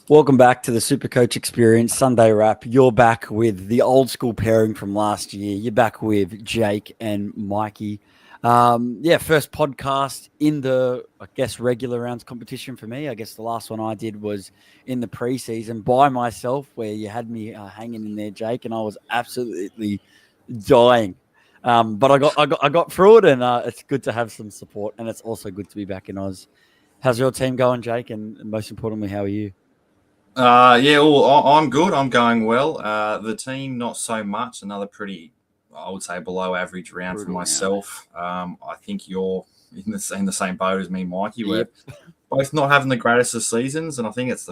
Welcome back to the SuperCoach Experience Sunday Wrap. You're back with the old school pairing from last year. You're back with Jake and Mikey. First podcast in the, regular rounds competition for me. I guess the last one I did was in the preseason by myself, where you had me hanging in there, Jake, and I was absolutely dying. But I got through it, and it's good to have some support, and it's also good to be back in Oz. How's your team going, Jake? And most importantly, how are you? I'm good. I'm going well. The team, not so much. Another pretty, I would say, below average round Brutal for myself. I think you're in the same boat as me, Mikey. We're both not having the greatest of seasons, and I think it's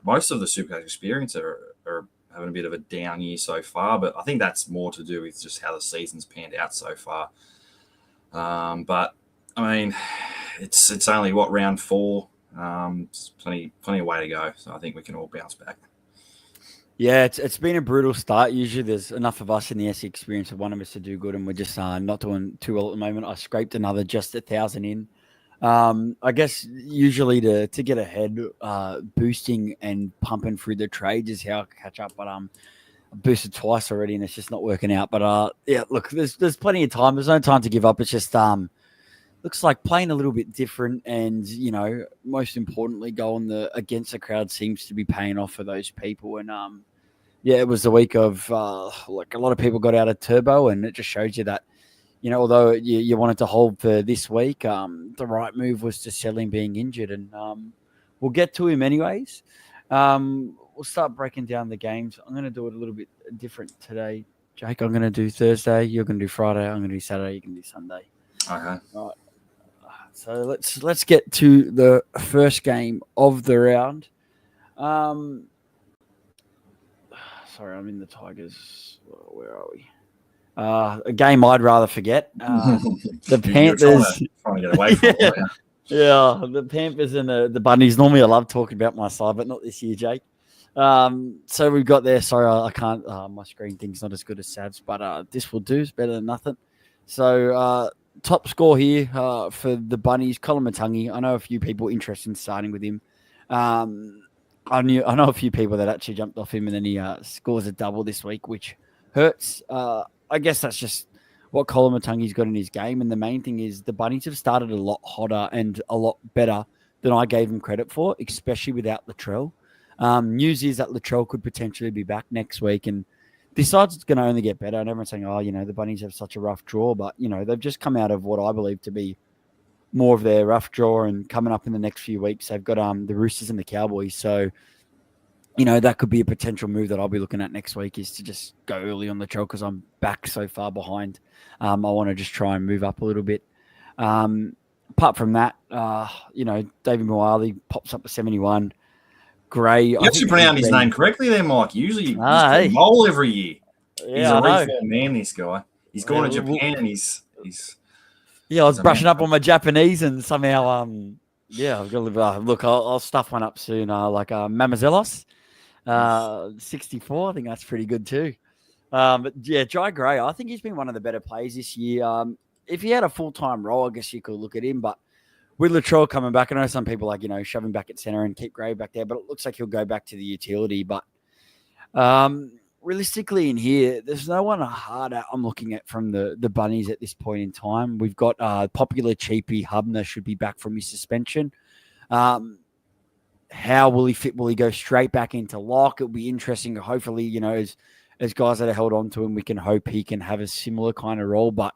most of the Supercoach experience are having a bit of a down year so far. But I think that's more to do with just how the season's panned out so far. But I mean, it's only round 4. Plenty of way to go, so I think we can all bounce back. Yeah, it's been a brutal start. Usually there's enough of us in the SE experience of one of us to do good, and we're just not doing too well at the moment. I scraped another just 1,000 in. I guess usually to get ahead, boosting and pumping through the trades is how I catch up, but I boosted twice already and it's just not working out. But look, there's plenty of time. There's no time to give up. It's just looks like playing a little bit different, and most importantly, going against the crowd seems to be paying off for those people. And it was the week of a lot of people got out of turbo, and it just shows you that although you wanted to hold for this week, the right move was to sell him being injured, and we'll get to him anyways. We'll start breaking down the games. I'm going to do it a little bit different today, Jake. I'm going to do Thursday. You're going to do Friday. I'm going to do Saturday. You can do Sunday. Okay. All right. So let's get to the first game of the round. Sorry, I'm in the Tigers. Where are we? A game I'd rather forget. The Panthers. Trying to get away from it. Yeah, the Panthers and the Bunnies. Normally I love talking about my side, but not this year, Jake. So we've got there. Sorry, I can't. My screen thing's not as good as Sav's, but this will do. It's better than nothing. So top score here for the Bunnies, Colin Matangi. I know a few people interested in starting with him. I know a few people that actually jumped off him, and then he scores a double this week, which hurts. I guess that's just what Colin Matangi's got in his game. And the main thing is the Bunnies have started a lot hotter and a lot better than I gave him credit for, especially without Latrell. News is that Latrell could potentially be back next week, and this side's going to only get better. And everyone's saying, the Bunnies have such a rough draw. But, they've just come out of what I believe to be more of their rough draw. And coming up in the next few weeks, they've got the Roosters and the Cowboys. So, that could be a potential move that I'll be looking at next week, is to just go early on the trail because I'm back so far behind. I want to just try and move up a little bit. Apart from that, David Moali pops up to 71. Gray. You actually pronounced his name correctly there, Mike. Usually he's got a mole every year. He's a reformed man, this guy. He's gone to Japan and he's I was brushing up on my Japanese and somehow I've got to look, I'll stuff one up soon. Mamazelos, 64. I think that's pretty good too. But yeah, Jai Gray, I think he's been one of the better players this year. If he had a full-time role, I guess you could look at him, but with Latrell coming back, I know some people shove him back at center and keep Gray back there, but it looks like he'll go back to the utility. But realistically in here, there's no one hard out I'm looking at from the Bunnies at this point in time. We've got popular cheapie Hubner should be back from his suspension. How will he fit? Will he go straight back into lock? It'll be interesting. Hopefully, as guys that are held on to him, we can hope he can have a similar kind of role. But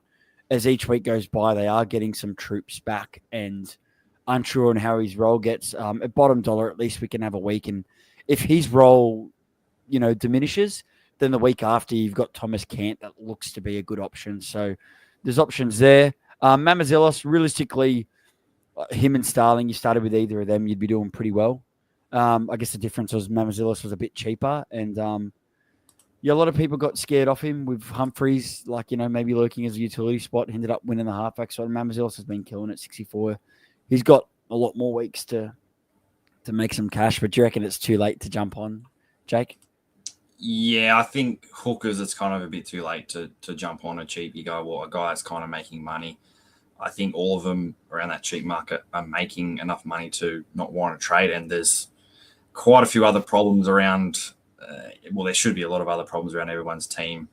as each week goes by, they are getting some troops back, and unsure on how his role gets. At bottom dollar, at least we can have a week. And if his role, diminishes, then the week after you've got Thomas Cant that looks to be a good option. So there's options there. Mamazelos, realistically, him and Starling, you started with either of them, you'd be doing pretty well. I guess the difference was Mamazelos was a bit cheaper, and a lot of people got scared off him with Humphreys, maybe lurking as a utility spot, ended up winning the halfback spot. Mamazelos has been killing at 64. He's got a lot more weeks to make some cash, but do you reckon it's too late to jump on, Jake? Yeah, I think hookers, it's kind of a bit too late to jump on a cheap. You go, a guy that's kind of making money. I think all of them around that cheap market are making enough money to not want to trade, and there's quite a few other problems around. Well, there should be a lot of other problems around everyone's team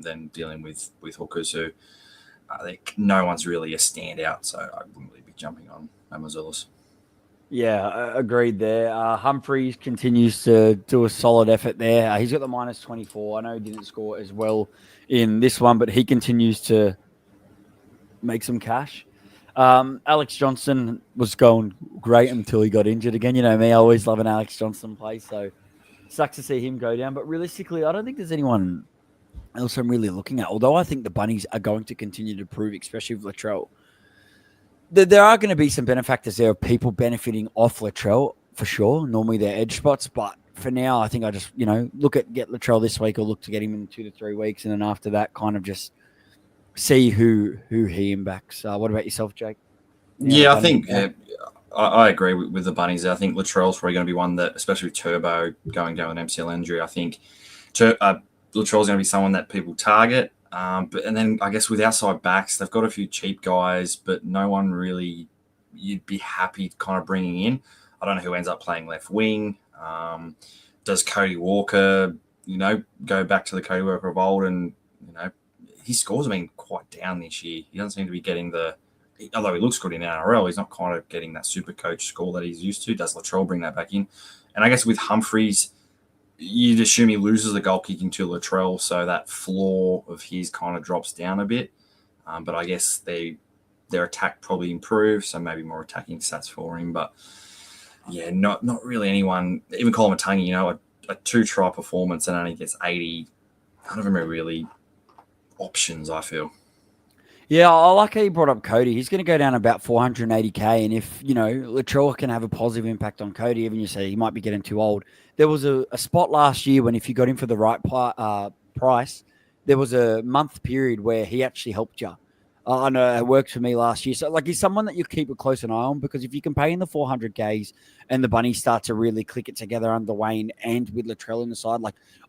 than dealing with hookers who I think no one's really a standout. So I wouldn't really be jumping on Amazulis. Yeah, agreed there. Humphreys continues to do a solid effort there. He's got the minus 24. I know he didn't score as well in this one, but he continues to make some cash. Alex Johnson was going great until he got injured again. You know me, I always love an Alex Johnson play, so sucks to see him go down. But realistically, I don't think there's anyone else I'm really looking at, although I think the Bunnies are going to continue to prove, especially with Latrell. There are going to be some benefactors there of people benefiting off Latrell for sure. Normally they're edge spots, but for now, I think I just, get Latrell this week or look to get him in 2 to 3 weeks. And then after that, kind of just see who he impacts. What about yourself, Jake? I think I agree with the Bunnies. I think Latrell's probably going to be one that, especially with Turbo going down with an MCL injury, I think Latrell's going to be someone that people target. And then I guess with outside backs, they've got a few cheap guys, but no one really you'd be happy kind of bringing in. I don't know who ends up playing left wing. Does Cody Walker, go back to the Cody Walker of old? And, his scores have been quite down this year. He doesn't seem to be getting although he looks good in NRL, he's not kind of getting that SuperCoach score that he's used to. Does Latrell bring that back in? And I guess with Humphreys, you'd assume he loses the goal kicking to Latrell, so that floor of his kind of drops down a bit. But I guess their attack probably improves, so maybe more attacking stats for him. But yeah, not really anyone. Even Colin Matangi, a 2-try performance and only gets 80. None of them are really options, I feel. Yeah, I like how you brought up Cody. He's going to go down about 480K. And if, Latrell can have a positive impact on Cody, even you say he might be getting too old. There was a spot last year when if you got him for the right price, there was a month period where he actually helped you. I know it worked for me last year. So, he's someone that you keep a close eye on because if you can pay in the 400Ks and the Bunnies start to really click it together under Wayne and with Latrell in the side,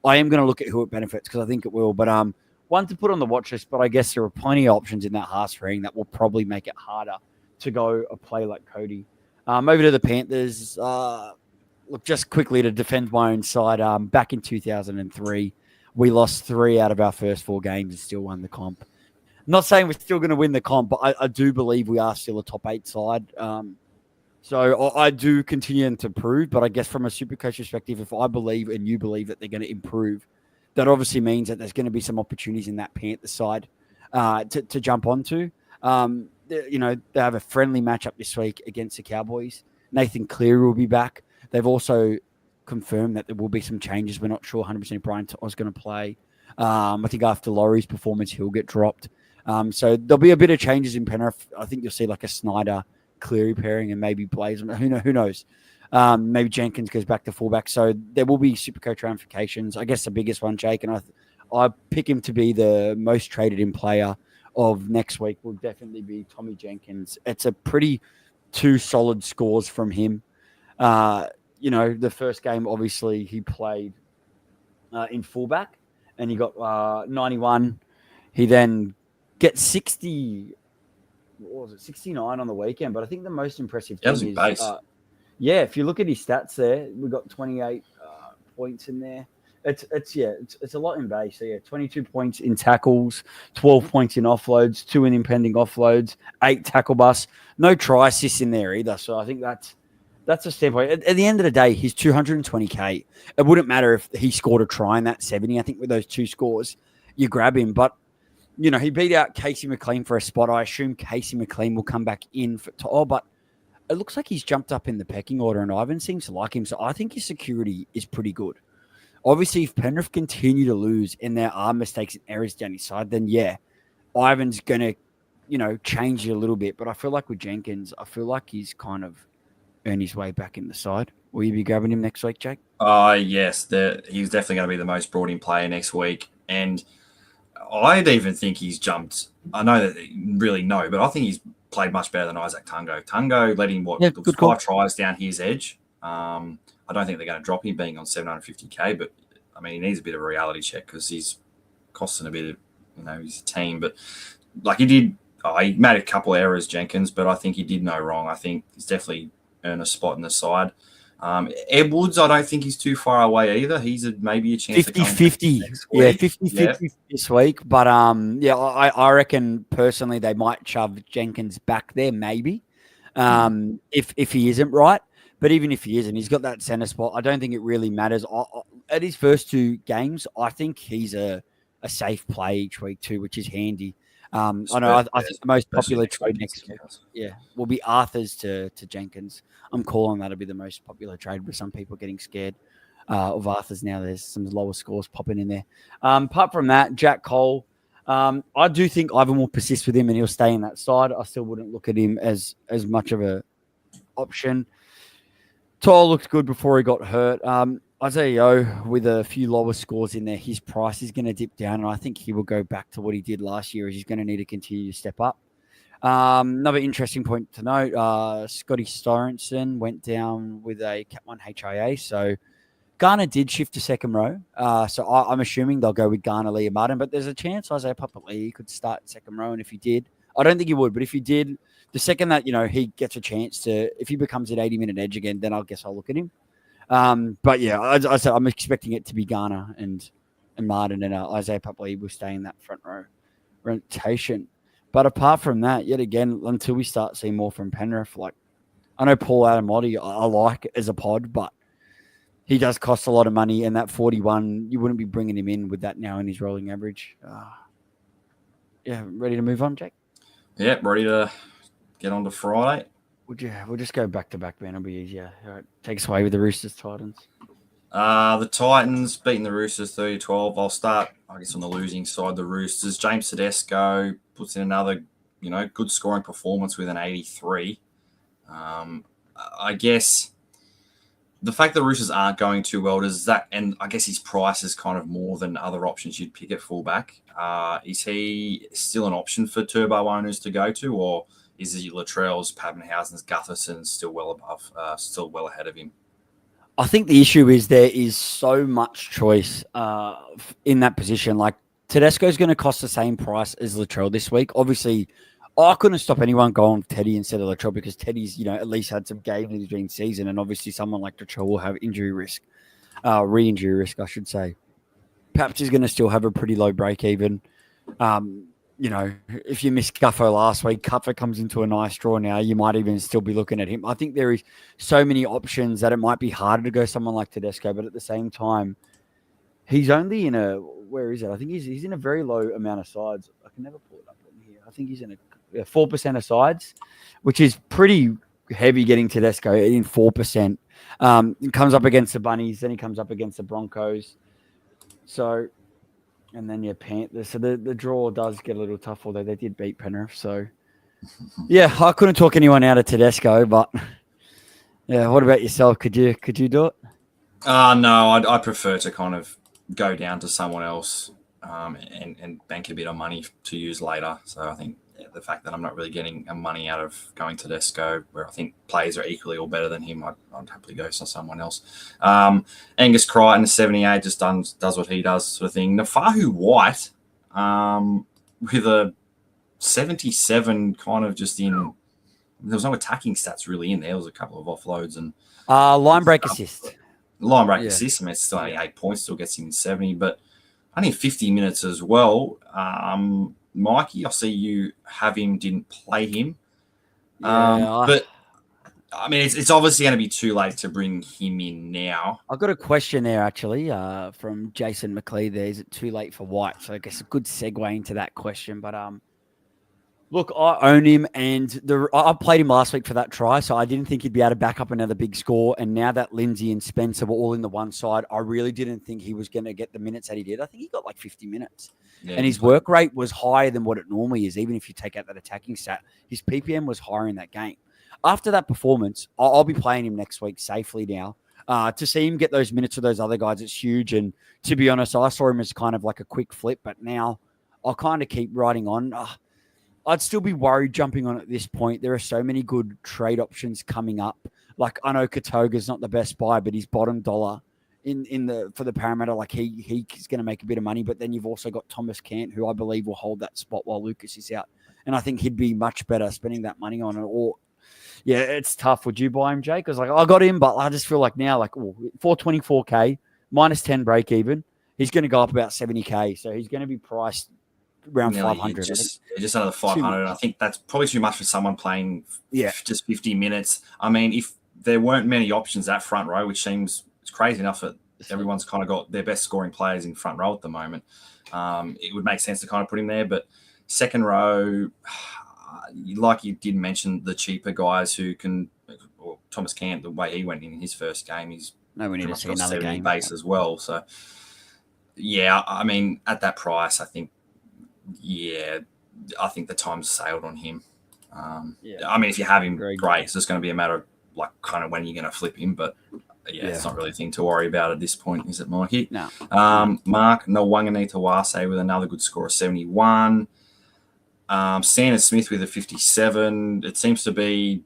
I am going to look at who it benefits because I think it will. But, one to put on the watch list, but I guess there are plenty of options in that half ring that will probably make it harder to go a play like Cody. Over to the Panthers. Look, just quickly to defend my own side. Back in 2003, we lost 3 out of our first 4 games and still won the comp. Not saying we're still going to win the comp, but I do believe we are still a top 8 side. So I do continue to improve, but I guess from a SuperCoach perspective, if I believe and you believe that they're going to improve, that obviously means that there's going to be some opportunities in that Panthers side to jump onto. They have a friendly matchup this week against the Cowboys. Nathan Cleary will be back. They've also confirmed that there will be some changes. We're not sure 100% if Brian To'o's going to play. I think after Laurie's performance, he'll get dropped. So there'll be a bit of changes in Penrith. I think you'll see a Snyder Cleary pairing and maybe Blaze. Who knows? Maybe Jenkins goes back to fullback. So there will be SuperCoach ramifications. I guess the biggest one, Jake, and I pick him to be the most traded in player of next week will definitely be Tommy Jenkins. It's a pretty 2 solid scores from him. The first game, obviously, he played in fullback and he got 91. He then gets 60. What was it? 69 on the weekend. But I think the most impressive thing is base. If you look at his stats there, we got 28 points in there. It's a lot in base. So 22 points in tackles, 12 points in offloads, 2 in impending offloads, 8 tackle busts, no try assists in there either. So I think that's a standpoint. At the end of the day, he's 220K. It wouldn't matter if he scored a try in that 70. I think with those 2 scores, you grab him. But he beat out Casey McLean for a spot. I assume Casey McLean will come back in but it looks like he's jumped up in the pecking order, and Ivan seems to like him. So I think his security is pretty good. Obviously, if Penrith continue to lose and there are mistakes and errors down his side, then Ivan's going to, change it a little bit. But I feel like with Jenkins, he's kind of earned his way back in the side. Will you be grabbing him next week, Jake? Yes. He's definitely going to be the most brought in player next week. And I'd even think he's jumped. I know that really no, but I think he's played much better than Isaac Tungo. Tungo led him 5 tries down his edge. I don't think they're going to drop him being on 750K, but I mean, he needs a bit of a reality check because he's costing a bit of, his team. But he made a couple of errors, Jenkins, but I think he did no wrong. I think he's definitely earned a spot in the side. Edwards, I don't think he's too far away either. He's maybe a chance 50-50. Yeah, 50-50 this week. But I reckon personally they might shove Jenkins back there maybe if he isn't right. But even if he isn't, he's got that centre spot. I don't think it really matters. At his first 2 games, I think he's a safe play each week too, which is handy. I think the most popular trade next week, will be Arthur's to Jenkins. I'm calling that'll be the most popular trade, with some people getting scared of Arthur's now. There's some lower scores popping in there. Apart from that, Jack Cole, I do think Ivan will persist with him and he'll stay in that side. I still wouldn't look at him as much of a option. Toll looked good before he got hurt. Isaiah Yeo, with a few lower scores in there, his price is going to dip down, and I think he will go back to what he did last year. He's going to need to continue to step up. Another interesting point to note, Scotty Sorensen went down with a Cat 1 HIA, so Garner did shift to second row. So I'm assuming they'll go with Garner, Liam Martin, but there's a chance Isaiah Papali'i could start second row, and if he did, I don't think he would, but if he did, the second that, he gets a chance to, if he becomes an 80-minute edge again, then I guess I'll look at him. But yeah, I said I'm expecting it to be Garner and Martin, and Isaiah Papali'i will stay in that front row rotation. But apart from that, yet again, until we start seeing more from Penrith, like I know Paul Adamotti I like as a pod, but he does cost a lot of money, and that 41, you wouldn't be bringing him in with that now in his rolling average. Ready to move on, Jake? Yeah, ready to get on to Friday. We'll just go back to back, man. It'll be easier. All right, take us away with the Roosters Titans. The Titans beating the Roosters 30-12. I'll start, I guess, on the losing side. The Roosters. James Tedesco puts in another, good scoring performance with an 83. I guess the fact that the Roosters aren't going too well does that, and I guess his price is kind of more than other options you'd pick at fullback. Is he still an option for turbo owners to go to, or is it Latrell's, Pappenhausen's, Gutherson's still well ahead of him? I think the issue is there is so much choice in that position. Like Tedesco's going to cost the same price as Latrell this week. Obviously, I couldn't stop anyone going with Teddy instead of Latrell because Teddy's, at least had some games during season, and obviously someone like Latrell will have injury risk, re-injury risk, I should say. Paps is going to still have a pretty low break even. If you missed Guffo last week, Cutler comes into a nice draw now. You might even still be looking at him. I think there is so many options that it might be harder to go someone like Tedesco, but at the same time, he's only in where is it? I think he's in a very low amount of sides. I can never pull it up on here. I think he's in a 4% of sides, which is pretty heavy getting Tedesco in 4%. He comes up against the Bunnies, then he comes up against the Broncos. So... And then Panthers. So the draw does get a little tough, although they did beat Penrith. So, I couldn't talk anyone out of Tedesco, but what about yourself? Could you do it? No, I prefer to kind of go down to someone else and bank a bit of money to use later. So I think the fact that I'm not really getting money out of going to Tedesco, where I think players are equally or better than him, I'd happily go to someone else. Angus Crichton, 78, just does what he does, sort of thing. Nafahu White, with a 77, kind of just in. There was no attacking stats really in there. There was a couple of offloads and line break assist. Line break assist. I mean, it's still only 8 points, still gets him 70, but only 50 minutes as well. Mikey, I see you have him, didn't play him. But, I mean, it's obviously going to be too late to bring him in now. I've got a question there, actually, from Jason McLeod there. Is it too late for White? So I guess a good segue into that question. But, look, I own him, and I played him last week for that try, so I didn't think he'd be able to back up another big score. And now that Lindsay and Spencer were all in the one side, I really didn't think he was going to get the minutes that he did. I think he got like 50 minutes. Yeah, and his work rate was higher than what it normally is, even if you take out that attacking stat. His PPM was higher in that game. After that performance, I'll be playing him next week safely now. To see him get those minutes with those other guys, it's huge. And to be honest, I saw him as kind of like a quick flip, but now I'll kind of keep riding on. I'd still be worried jumping on at this point. There are so many good trade options coming up. Like, I know Katoga's not the best buy, but he's bottom dollar for the Parramatta. Like, he's going to make a bit of money, but then you've also got Thomas Cant, who I believe will hold that spot while Lucas is out. And I think he'd be much better spending that money on it. Or yeah, it's tough. Would you buy him, Jake? Because like I got him, but I just feel like now, like 424K minus 10 break even, he's going to go up about 70K. So he's going to be priced around 500. Just under 500. I think that's probably too much for someone playing just 50 minutes. I mean, if there weren't many options that front row, which seems it's crazy enough that everyone's kind of got their best scoring players in front row at the moment, it would make sense to kind of put him there. But second row, like you did mention, the cheaper guys who can, or Thomas Camp, the way he went in his first game, he's we need to see another game base as well. So, yeah, I mean, at that price, I think the time's sailed on him. I mean, if you have him, great. It's just going to be a matter of like kind of when you're going to flip him, but it's not really a thing to worry about at this point, is it, Mikey? No. Mark Nwanganitawase with another good score of 71. Sanders Smith with a 57. It seems to be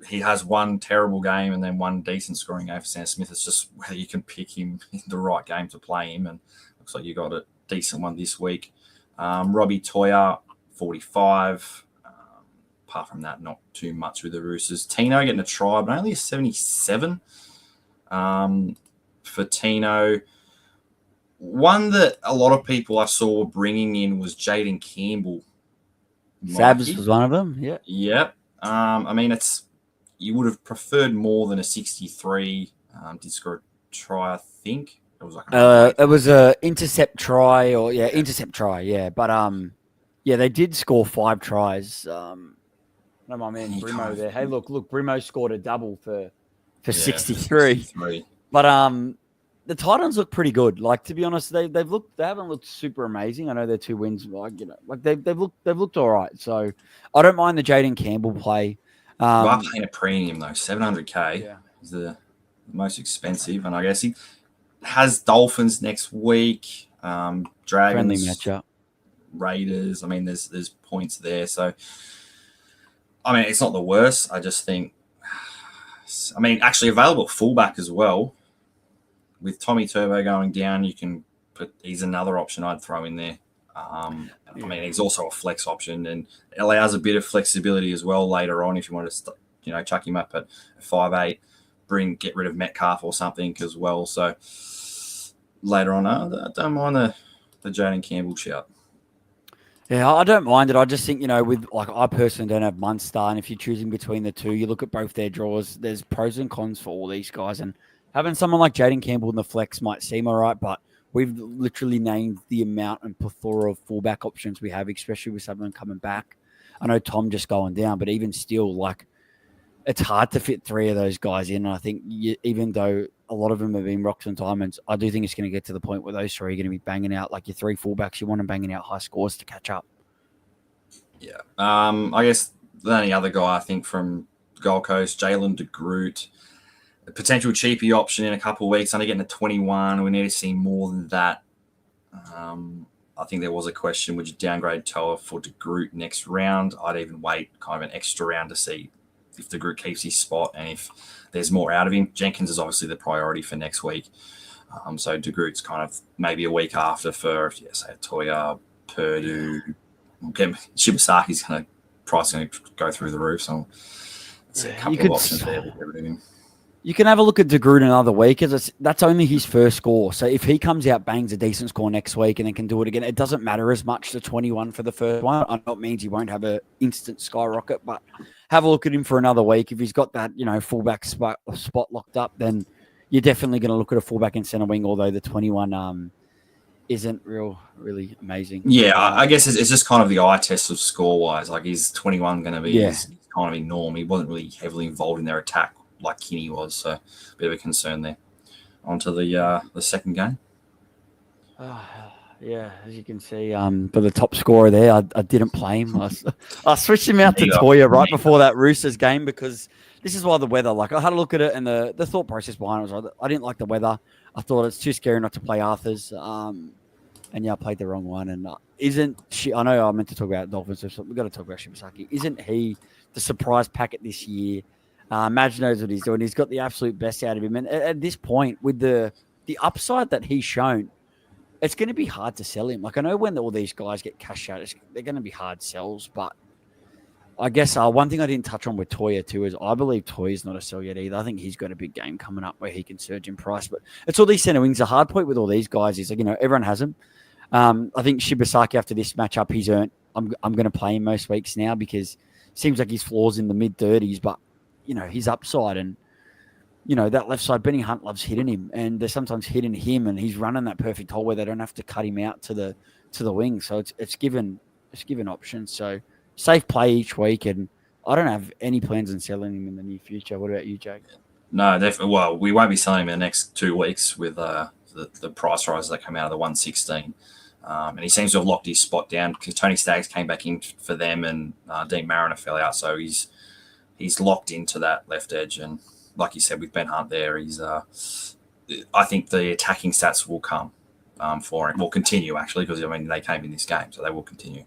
he has one terrible game and then one decent scoring game for Sanders Smith. It's just whether you can pick him in the right game to play him, and looks like you got a decent one this week. Robbie Toya, 45. Apart from that, not too much with the Roosters. Tino getting a try, but only a 77 for Tino. One that a lot of people I saw bringing in was Jaden Campbell. Sabs was one of them, yeah. Yep. I mean, you would have preferred more than a 63. Did score a try, I think. It was like it was a intercept try, intercept try, yeah. But they did score 5 tries. No, my man Brimo there. Hey, look, Brimo scored a double for 63. But the Titans look pretty good. Like, to be honest, they haven't looked super amazing. I know they're 2 wins, they've looked all right. So I don't mind the Jaden Campbell play. You are paying a premium though. 700K is the most expensive, and I guess he has Dolphins next week. Dragons, friendly matchup. Raiders. I mean, there's points there. So, I mean, it's not the worst. I just think, actually available fullback as well. With Tommy Turbo going down, he's another option I'd throw in there. I mean, he's also a flex option and allows a bit of flexibility as well later on if you want to, chuck him up at 5'8", get rid of Metcalf or something as well. So later on, I don't mind the Jaden Campbell shout. Yeah, I don't mind it. I just think, I personally don't have Munster, and if you're choosing between the two, you look at both their draws. There's pros and cons for all these guys, and having someone like Jaden Campbell in the flex might seem all right, but we've literally named the amount and plethora of fullback options we have, especially with someone coming back. I know Tom just going down, but even still, it's hard to fit 3 of those guys in. And I think even though a lot of them have been rocks and diamonds, I do think it's going to get to the point where those 3 are going to be banging out, like your 3 fullbacks, you want them banging out high scores to catch up. Yeah. I guess the only other guy I think from Gold Coast, Jalen de Groot, a potential cheapy option in a couple of weeks, only getting a 21. We need to see more than that. I think there was a question, would you downgrade Toa for de Groot next round? I'd even wait kind of an extra round to see if de Groot keeps his spot and if there's more out of him. Jenkins is obviously the priority for next week. So de Groot's kind of maybe a week after for, say, Toya, Purdue. Shibasaki's price going to go through the roof. So it's a couple of options there with everything. You can have a look at de Groot another week, because that's only his first score. So if he comes out, bangs a decent score next week and then can do it again, it doesn't matter as much the 21 for the first one. I know it means he won't have an instant skyrocket, but have a look at him for another week. If he's got that, fullback spot locked up, then you're definitely going to look at a fullback in center wing, although the 21 isn't really amazing. Yeah, I guess it's just kind of the eye test of score-wise. Like, is 21 going to be his kind of norm? He wasn't really heavily involved in their attack like Kinney was, so a bit of a concern there. On to the second game. Yeah, as you can see, for the top scorer there, I didn't play him. I switched him out to Toya right before that Roosters game, because this is why the weather, I had a look at it, and the thought process behind it was I didn't like the weather. I thought it's too scary not to play Arthur's. And I played the wrong one. And I know I meant to talk about Dolphins, so we've got to talk about Shibasaki. Isn't he the surprise packet this year? Madge knows what he's doing. He's got the absolute best out of him. And at this point, with the upside that he's shown, it's going to be hard to sell him. I know when all these guys get cashed out, they're going to be hard sells, but I guess one thing I didn't touch on with Toya too is I believe Toya's not a sell yet either. I think he's got a big game coming up where he can surge in price. But it's all these centre wings. The hard point with all these guys is, everyone has them. I think Shibasaki after this matchup, he's earned. I'm going to play him most weeks now because it seems like his floor's in the mid-30s, but, his upside and, that left side, Benny Hunt loves hitting him, and they're sometimes hitting him, and he's running that perfect hole where they don't have to cut him out to the wing. So it's given options. So safe play each week, and I don't have any plans on selling him in the near future. What about you, Jake? No, definitely. Well, we won't be selling him in the next 2 weeks with the price rises that come out of the 116. And he seems to have locked his spot down because Tony Staggs came back in for them, and Dean Mariner fell out. So he's locked into that left edge. And like you said, with Ben Hunt there, I think the attacking stats will come for him. Will continue, actually, because, they came in this game, so they will continue.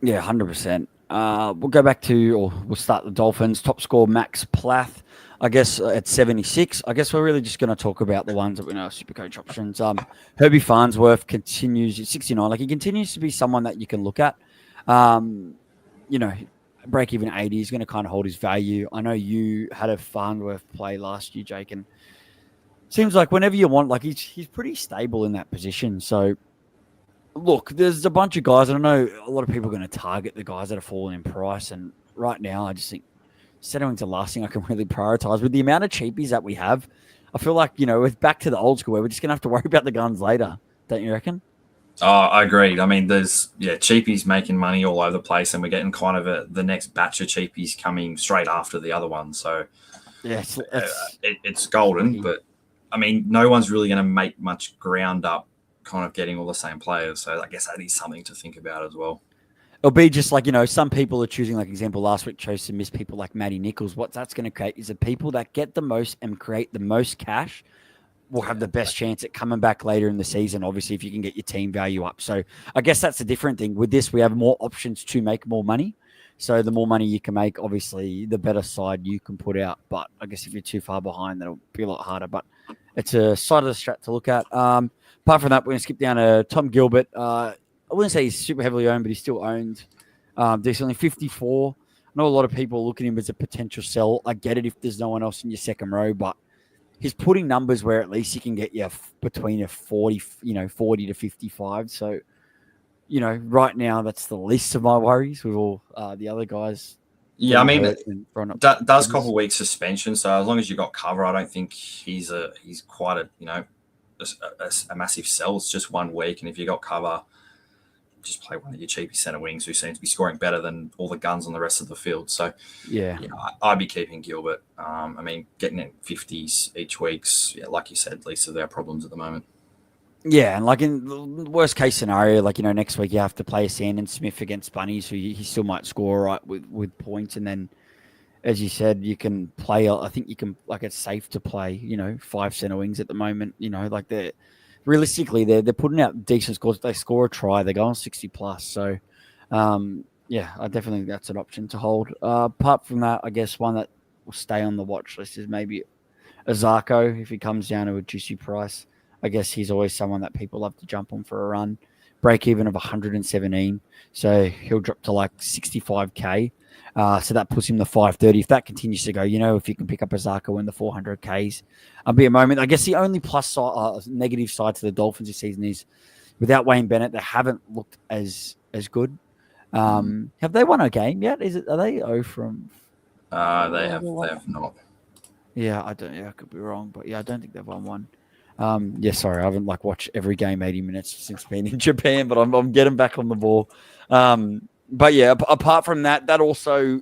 Yeah, 100%. We'll go back we'll start the Dolphins. Top score, Max Plath, I guess, at 76. I guess we're really just going to talk about the ones that we know are SuperCoach options. Herbie Farnsworth continues at 69. Like, he continues to be someone that you can look at. Break even 80 is going to kind of hold his value. I know you had a Farnsworth play last year, Jake, and seems like whenever you want, like, he's pretty stable in that position. So, look, there's a bunch of guys. I know a lot of people are going to target the guys that are falling in price. And right now, I just think settling's the last thing I can really prioritize. With the amount of cheapies that we have, I feel like, it's back to the old school where we're just going to have to worry about the guns later. Don't you reckon? Oh, I agree. There's cheapies making money all over the place, and we're getting kind of the next batch of cheapies coming straight after the other one. So, yeah, it's golden. But, no one's really going to make much ground up kind of getting all the same players. So I guess that is something to think about as well. It'll be just like, some people are choosing, like example, last week chose to miss people like Matty Nichols. What that's going to create is the people that get the most and create the most cash will have the best chance at coming back later in the season, obviously, if you can get your team value up. So I guess that's a different thing. With this, we have more options to make more money. So the more money you can make, obviously, the better side you can put out. But I guess if you're too far behind, that'll be a lot harder. But it's a side of the strat to look at. Apart from that, we're going to skip down to Tom Gilbert. I wouldn't say he's super heavily owned, but he's still owned decently. 54. I know a lot of people look at him as a potential sell. I get it if there's no one else in your second row, but he's putting numbers where at least he can get you between a 40 to 55. So, right now that's the least of my worries with all the other guys. Yeah, does couple of weeks suspension. So as long as you got cover, I don't think he's quite a massive sell. It's just 1 week, and if you got cover, just play one of your cheapy centre wings who seems to be scoring better than all the guns on the rest of the field. So, I'd be keeping Gilbert. Getting in 50s each week's, like you said, least of their problems at the moment. Yeah, and like in the worst case scenario, like, next week you have to play a Sandon Smith against Bunnies, who he still might score right with points. And then, as you said, you can play, I think you can, like, it's safe to play, 5 centre wings at the moment. Like realistically, they're putting out decent scores. If they score a try, they're going 60 plus. So, I definitely think that's an option to hold. Apart from that, I guess one that will stay on the watch list is maybe Azarko if he comes down to a juicy price. I guess he's always someone that people love to jump on for a run. Break even of 117. So he'll drop to like 65K. So that puts him to 530. If that continues to go, if you can pick up Azarko in the 400Ks, I'll be a moment. I guess the only negative side to the Dolphins this season is without Wayne Bennett, they haven't looked as good. Have they won a game yet? Are they 0 from? They have not. Yeah, I could be wrong, but I don't think they've won one. Sorry, I haven't watched every game 80 minutes since being in Japan, but I'm getting back on the ball. But apart from that also,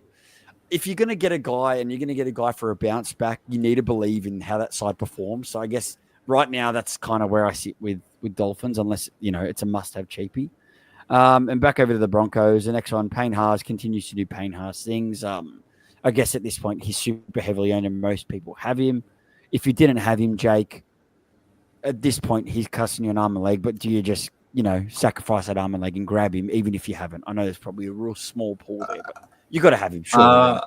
if you're going to get a guy and you're going to get a guy for a bounce back, you need to believe in how that side performs. So I guess right now that's kind of where I sit with Dolphins, unless, it's a must-have cheapie. And back over to the Broncos, the next one, Payne Haas continues to do Payne Haas things. I guess at this point, he's super heavily owned and most people have him. If you didn't have him, Jake, at this point, he's costing you an arm and leg, but do you just, sacrifice that arm and leg and grab him, even if you haven't? I know there's probably a real small pool there, but you got to have him, sure.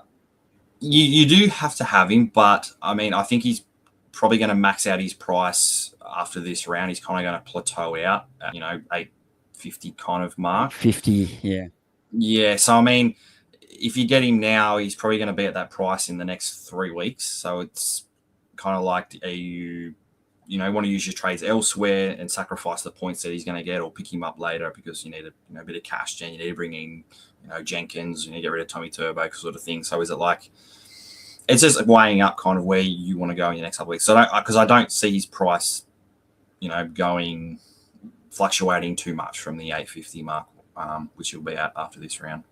You do have to have him, but, I think he's probably going to max out his price after this round. He's kind of going to plateau out at, 850 kind of mark. 50, yeah. Yeah, so, if you get him now, he's probably going to be at that price in the next 3 weeks. So it's kind of like you want to use your trades elsewhere and sacrifice the points that he's going to get, or pick him up later because you need a bit of cash. You need to bring in Jenkins. You need to get rid of Tommy Turbo sort of thing. So is it like it's just weighing up kind of where you want to go in the next couple of weeks? So because I don't see his price, going fluctuating too much from the 850 mark, which he'll be at after this round.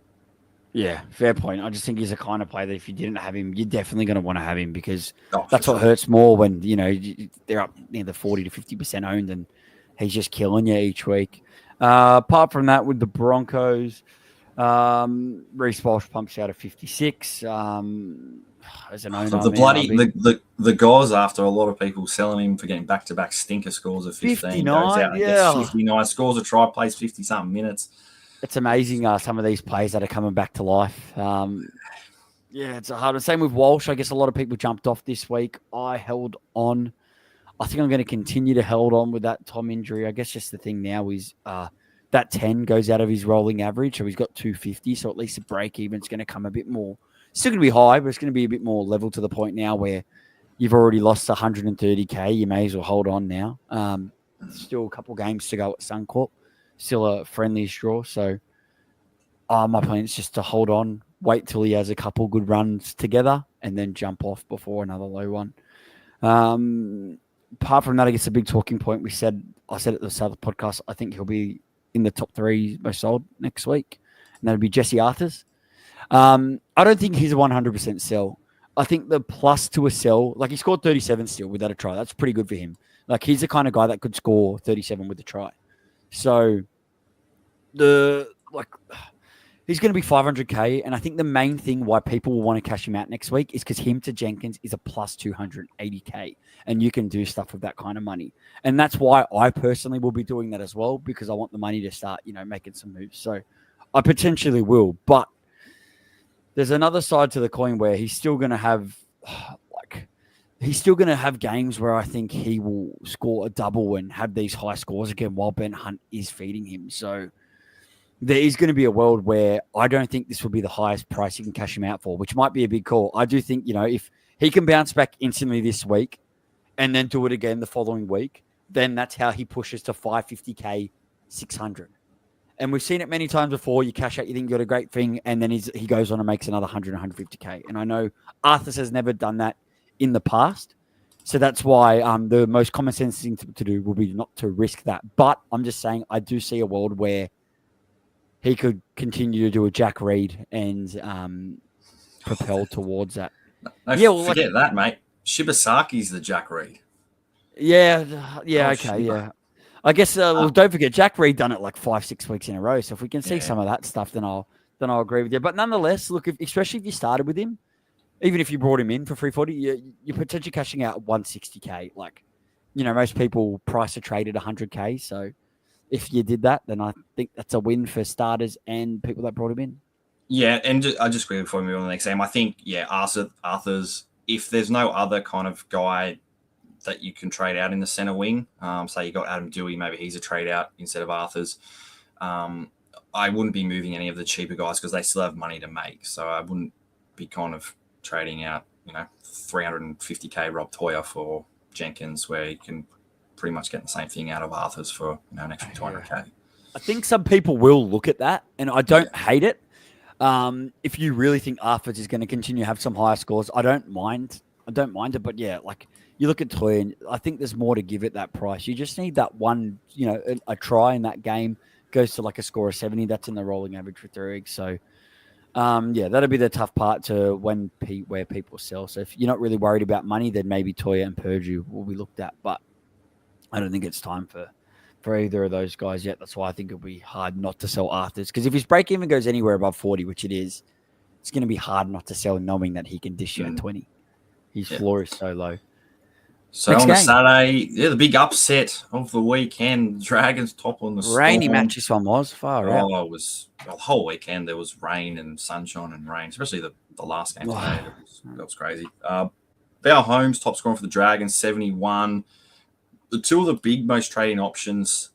Yeah, fair point. I just think he's a kind of player that if you didn't have him, you're definitely going to want to have him because that's what hurts more when, they're up near the 40 to 50% owned and he's just killing you each week. Apart from that, with the Broncos, Reece Walsh pumps out a 56. As an owner, the guys, after a lot of people selling him for getting back-to-back stinker scores of 15, 59, goes out and gets 59, scores a try, plays 50-something minutes. It's amazing some of these players that are coming back to life. It's a hard one. Same with Walsh. I guess a lot of people jumped off this week. I held on. I think I'm going to continue to hold on with that Tom injury. I guess just the thing now is that 10 goes out of his rolling average. So he's got 250. So at least the break even is going to come a bit more. Still going to be high, but it's going to be a bit more level to the point now where you've already lost 130K. You may as well hold on now. Still a couple games to go at Suncorp. Still a friendly draw. So my plan is just to hold on, wait till he has a couple good runs together, and then jump off before another low one. Apart from that, I guess a big talking point I said at the start of the podcast, I think he'll be in the top 3 most sold next week. And that'll be Jesse Arthurs. I don't think he's a 100% sell. I think the plus to a sell, like he scored 37 still without a try. That's pretty good for him. Like he's the kind of guy that could score 37 with a try. So he's going to be 500K. And I think the main thing why people will want to cash him out next week is because him to Jenkins is a plus 280K. And you can do stuff with that kind of money. And that's why I personally will be doing that as well, because I want the money to start, making some moves. So I potentially will, but there's another side to the coin where he's still going to have games where I think he will score a double and have these high scores again while Ben Hunt is feeding him. So there is going to be a world where I don't think this will be the highest price you can cash him out for, which might be a big call. I do think, if he can bounce back instantly this week and then do it again the following week, then that's how he pushes to 550K, 600. And we've seen it many times before. You cash out, you think you got a great thing, and then he goes on and makes another 100, 150K. And I know Arthur has never done that in the past. So that's why the most common sense thing to do will be not to risk that. But I'm just saying I do see a world where he could continue to do a Jack Reed and propel towards that. No, forget that, mate. Shibasaki's the Jack Reed. Yeah, okay, yeah. I guess don't forget Jack Reed done it like 5-6 weeks in a row. So if we can see some of that stuff, then I'll agree with you. But nonetheless, look, especially if you started with him, even if you brought him in for 340, you're potentially cashing out 160K. Like, most people price a trade at 100K. So if you did that, then I think that's a win for starters and people that brought him in. Yeah, and I just agree before we move on to the next game. I think, Arthur's, if there's no other kind of guy that you can trade out in the center wing, say you got Adam Dewey, maybe he's a trade out instead of Arthur's. I wouldn't be moving any of the cheaper guys because they still have money to make. So I wouldn't be kind of trading out, 350K Rob Toyer for Jenkins, where you can pretty much get the same thing out of Arthur's for an extra 200K. I think some people will look at that, and I don't hate it. If you really think Arthur's is going to continue to have some higher scores, I don't mind it. But yeah, like you look at Toy, and I think there's more to give it that price. You just need that one, a try in that game goes to like a score of 70. That's in the rolling average for 3 weeks. So, that'll be the tough part to where people sell. So if you're not really worried about money, then maybe Toya and Purdue will be looked at. But I don't think it's time for either of those guys yet. That's why I think it'll be hard not to sell Arthurs. Because if his break even goes anywhere above 40, which it is, it's going to be hard not to sell knowing that he can dish you at 20. His floor is so low. So next on Saturday, the big upset of the weekend, Dragons top on the rainy Storm. match this one was far out. It was the whole weekend. There was rain and sunshine and rain, especially the last game today. That was crazy. Bauer Holmes, top scorer for the Dragons, 71. The two of the big most trading options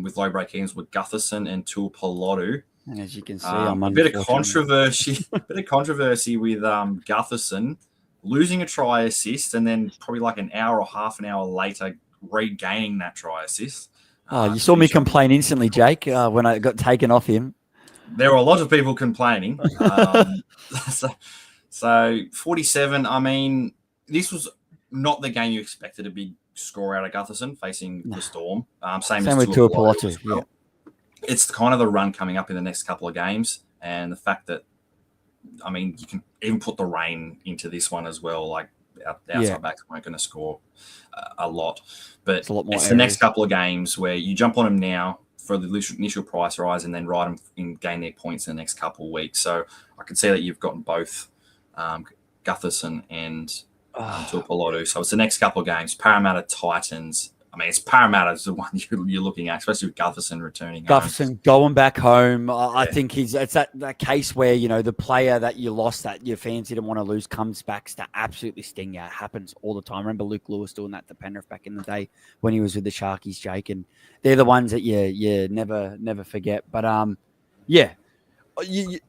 with low break-evens were Gutherson and Tuapolotu. And as you can see, I'm a bit of controversy with Gutherson losing a try assist and then probably like an hour or half an hour later regaining that try assist. You saw me complain instantly, Jake, when I got taken off him. There were a lot of people complaining. So 47, I mean, this was not the game you expected a big score out of Gutherson facing the Storm. Same with Tuapolotu. Yeah. It's kind of the run coming up in the next couple of games, and the fact that, I mean, you can even put the rain into this one as well. Like, outside backs weren't going to score a lot, but it's the next couple of games where you jump on them now for the initial price rise and then ride them and gain their points in the next couple of weeks. So I can see that you've gotten both Gutherson and Tuapolotu. So it's the next couple of games. Parramatta, Titans. I mean, it's Parramatta's the one you're looking at, especially with Gutherson returning. Gutherson going back home. I think it's that case where, you know, the player that you lost that your fans didn't want to lose comes back to absolutely sting you. It happens all the time. I remember Luke Lewis doing that to Penrith back in the day when he was with the Sharkies, Jake, and they're the ones that you never forget. But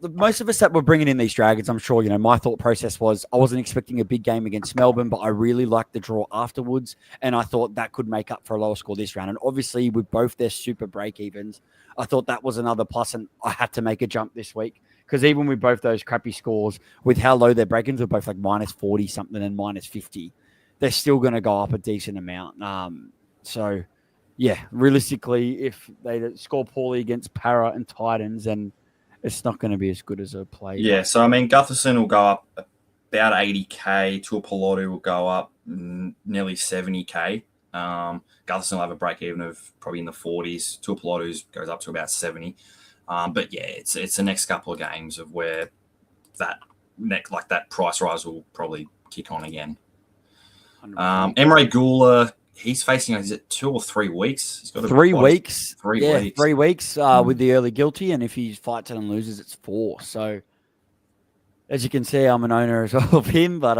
most of us that were bringing in these Dragons, I'm sure, you know, my thought process was I wasn't expecting a big game against Melbourne, but I really liked the draw afterwards, and I thought that could make up for a lower score this round. And obviously, with both their super break-evens, I thought that was another plus, and I had to make a jump this week because even with both those crappy scores, with how low their break-evens were both like minus 40-something and minus 50, they're still going to go up a decent amount. So, yeah, realistically, if they score poorly against Para and Titans, and it's not going to be as good as a play. Yeah, so I mean, Gutherson will go up about 80K. Tuapolotu will go up nearly 70K. Gutherson will have a break even of probably in the 40s. Tuapolotu goes up to about 70. But yeah, it's the next couple of games of where that price rise will probably kick on again. Emre Gula, he's facing, is it 2 or 3 weeks? He's got 3 weeks. 3 weeks. 3 weeks with the early guilty, and if he fights it and loses, it's 4. So, as you can see, I'm an owner as well of him. But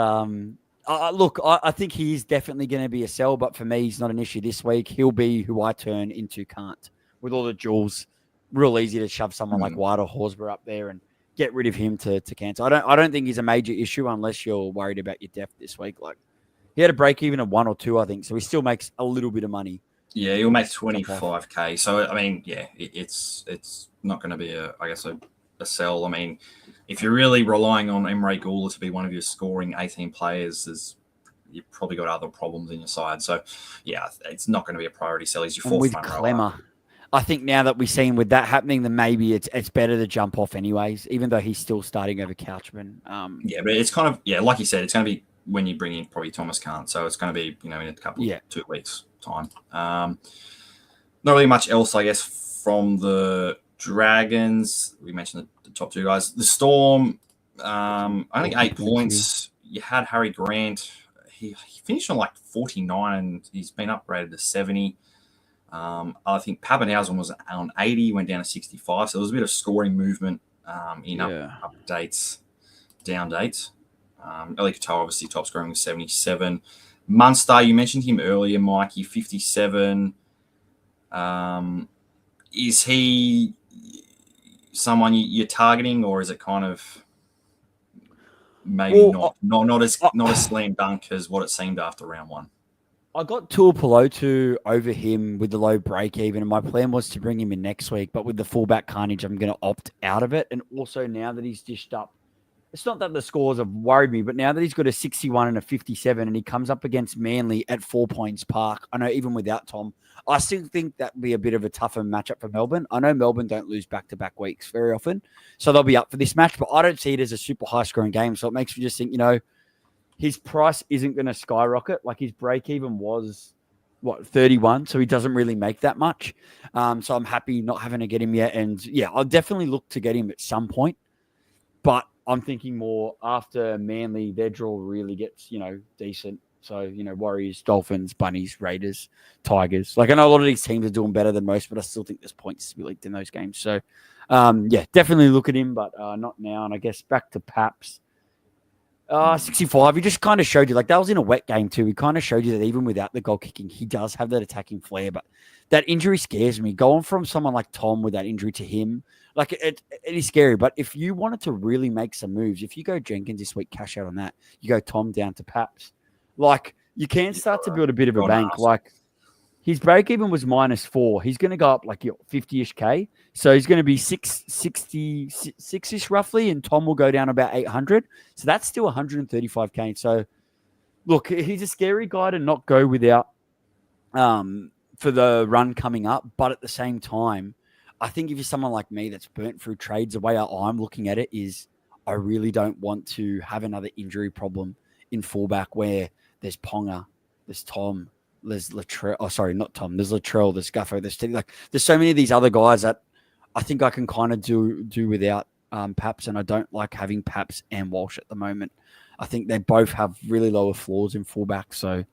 look, I think he is definitely going to be a sell. But for me, he's not an issue this week. He'll be who I turn into can't. With all the jewels, real easy to shove someone like White or Horsburgh up there and get rid of him to cancel. I don't think he's a major issue unless you're worried about your depth this week. Like, he had a break even of 1 or 2, I think. So he still makes a little bit of money. Yeah, he'll make 25K. So, I mean, yeah, it's not going to be a sell. I mean, if you're really relying on Emre Gula to be one of your scoring 18 players, you've probably got other problems in your side. So, yeah, it's not going to be a priority sell. He's your fourth front rower. Clemmer, I think now that we've seen with that happening, then maybe it's better to jump off anyways, even though he's still starting over Couchman. Yeah, but it's kind of, like you said, it's going to be when you bring in probably Thomas Kant. So it's going to be, in a couple of 2 weeks' time. Not really much else, I guess, from the Dragons. We mentioned the top 2 guys. The Storm, I think 8 points. You had Harry Grant. He finished on like 49 and he's been upgraded to 70. I think Pappenhausen was on 80, went down to 65. So there was a bit of scoring movement in up dates, down dates. Eli Katoa, obviously top scoring with 77. Munster, you mentioned him earlier, Mikey, 57. Is he someone you're targeting, or is it kind of maybe not as slam dunk as what it seemed after round 1? I got Tuapolotu over him with the low break even, and my plan was to bring him in next week, but with the fullback carnage, I'm going to opt out of it. And also now that he's dished up, it's not that the scores have worried me, but now that he's got a 61 and a 57 and he comes up against Manly at 4 Points Park, I know even without Tom, I still think that would be a bit of a tougher matchup for Melbourne. I know Melbourne don't lose back-to-back weeks very often, so they'll be up for this match, but I don't see it as a super high-scoring game, so it makes me just think, his price isn't going to skyrocket. Like, his break-even was, 31, so he doesn't really make that much. So I'm happy not having to get him yet, and, yeah, I'll definitely look to get him at some point, but I'm thinking more after Manly, their draw really gets, decent. So, Warriors, Dolphins, Bunnies, Raiders, Tigers. Like, I know a lot of these teams are doing better than most, but I still think there's points to be leaked in those games. So, definitely look at him, but not now. And I guess back to Paps. 65, he just kind of showed you, like, that was in a wet game too. He kind of showed you that even without the goal kicking, he does have that attacking flair. But that injury scares me. Going from someone like Tom with that injury to him, Like it is scary. But if you wanted to really make some moves, if you go Jenkins this week, cash out on that. You go Tom down to Paps. Like you can start to build a bit of a bank. Like his break even was -4. He's going to go up like 50-ish K. So he's going to be 666-ish roughly, and Tom will go down about 800. So that's still 135K. So look, he's a scary guy to not go without for the run coming up. But at the same time, I think if you're someone like me that's burnt through trades, the way I'm looking at it is I really don't want to have another injury problem in fullback where there's Ponga, there's Tom, there's Latrell. Oh, sorry, not Tom. There's Latrell, there's Guffo, there's Teddy. Like, there's so many of these other guys that I think I can kind of do without Paps, and I don't like having Paps and Walsh at the moment. I think they both have really lower floors in fullback, so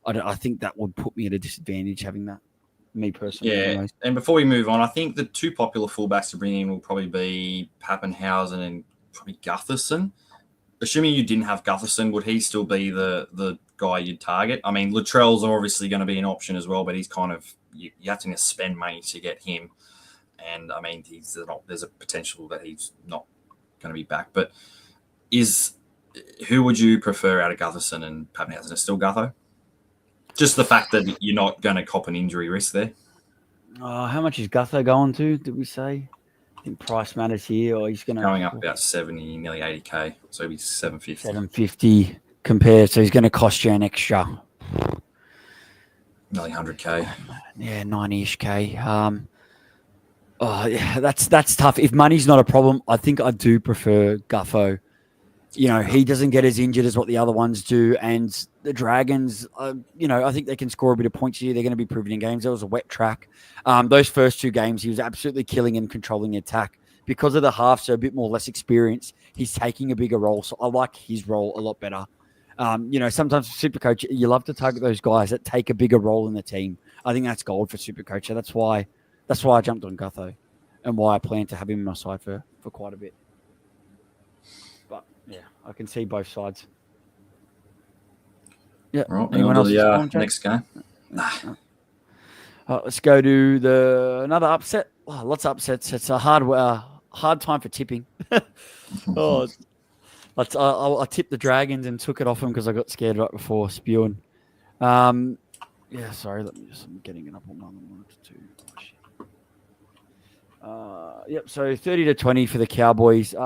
I think that would put me at a disadvantage having that. Me personally. Yeah, anyways. And before we move on, I think the two popular fullbacks to bring in will probably be Pappenhausen and probably Gutherson. Assuming you didn't have Gutherson, would he still be the guy you'd target? I mean, Latrell's obviously going to be an option as well, but he's kind of you have to spend money to get him. And I mean, there's a potential that he's not going to be back. But who would you prefer out of Gutherson and Pappenhausen? Is still Gutho? Just the fact that you're not going to cop an injury risk there. How much is Gutho going to? Did we say? I think price matters here, or he's going up about 70, nearly 80K, so he'll be 750. 750 compared, so he's going to cost you an extra nearly 100K. Yeah, 90-ish K. Yeah, that's tough. If money's not a problem, I think I do prefer Guffo. You know, he doesn't get as injured as what the other ones do, and the Dragons, I think they can score a bit of points here. They're going to be proven in games. There was a wet track. Those first two games, he was absolutely killing and controlling the attack. Because of the half, so a bit more less experience, he's taking a bigger role. So I like his role a lot better. Sometimes SuperCoach, you love to target those guys that take a bigger role in the team. I think that's gold for SuperCoach. So that's why I jumped on Gutho and why I plan to have him on my side for quite a bit. But yeah, I can see both sides. Yeah. Right, anyone else? Next game. Let's go to another upset. Oh, lots of upsets. It's a hard time for tipping. I tipped the Dragons and took it off them because I got scared right before spewing. Sorry. I'm getting it up on 1 2. So 30-20 for the Cowboys.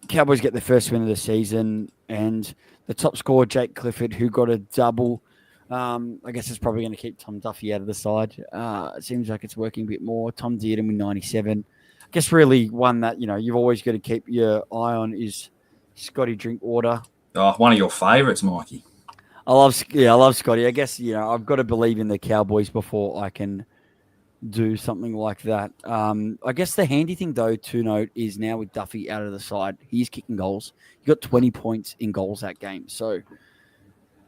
Cowboys get their first win of the season, and the top scorer, Jake Clifford, who got a double. I guess it's probably going to keep Tom Duffy out of the side. It seems like it's working a bit more. Tom Dearden with 97. I guess really one that, you've always got to keep your eye on is Scotty Drinkwater. Oh, one of your favourites, Mikey. I love Scotty. I guess, I've got to believe in the Cowboys before I can do something like that. I guess the handy thing, though, to note is now with Duffy out of the side, he's kicking goals. He got 20 points in goals that game. So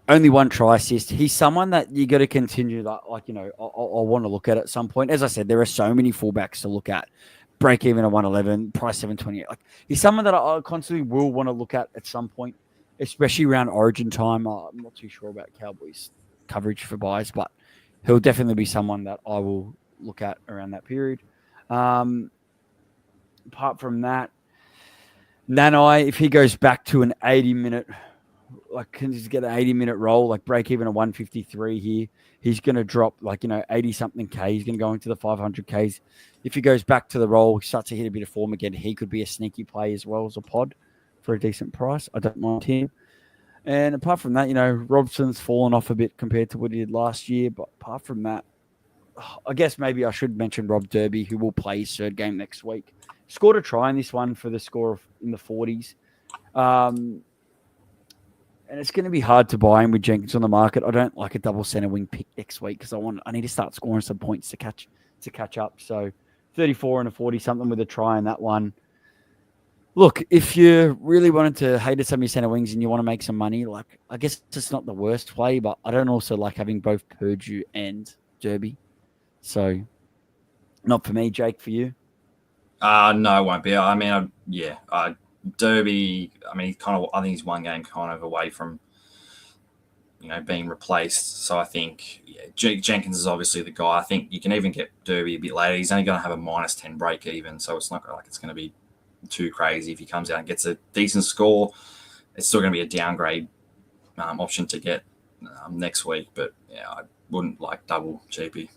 only one try assist. He's someone that you got to continue I want to look at some point. As I said, there are so many fullbacks to look at. Break even at 111, price 728. Like, he's someone that I constantly will want to look at some point, especially around Origin time. I'm not too sure about Cowboys coverage for buys, but he'll definitely be someone that I will look at around that period. Apart from that, Nanai, if he goes back to an 80-minute, can just get an 80-minute roll, break even at 153 here, he's going to drop 80-something K. He's going to go into the 500 Ks. If he goes back to the roll, he starts to hit a bit of form again, he could be a sneaky play as well as a pod for a decent price. I don't mind him. And apart from that, Robson's fallen off a bit compared to what he did last year. But apart from that, I guess maybe I should mention Rob Derby, who will play his third game next week. Scored a try in this one for the score in the 40s. And it's going to be hard to buy him with Jenkins on the market. I don't like a double center wing pick next week because I need to start scoring some points to catch up. So 34 and a 40 something with a try in that one. Look, if you really wanted to hate some of your center wings and you want to make some money, I guess it's not the worst play, but I don't also like having both Purdue and Derby. So not for me, Jake, for you. No, it won't be. I mean, Derby, I think he's one game kind of away from being replaced. So I think Jenkins is obviously the guy. I think you can even get Derby a bit later. He's only going to have a -10 break even, so it's not like it's going to be too crazy if he comes out and gets a decent score. It's still going to be a downgrade option to get next week, but yeah, I wouldn't like double GP.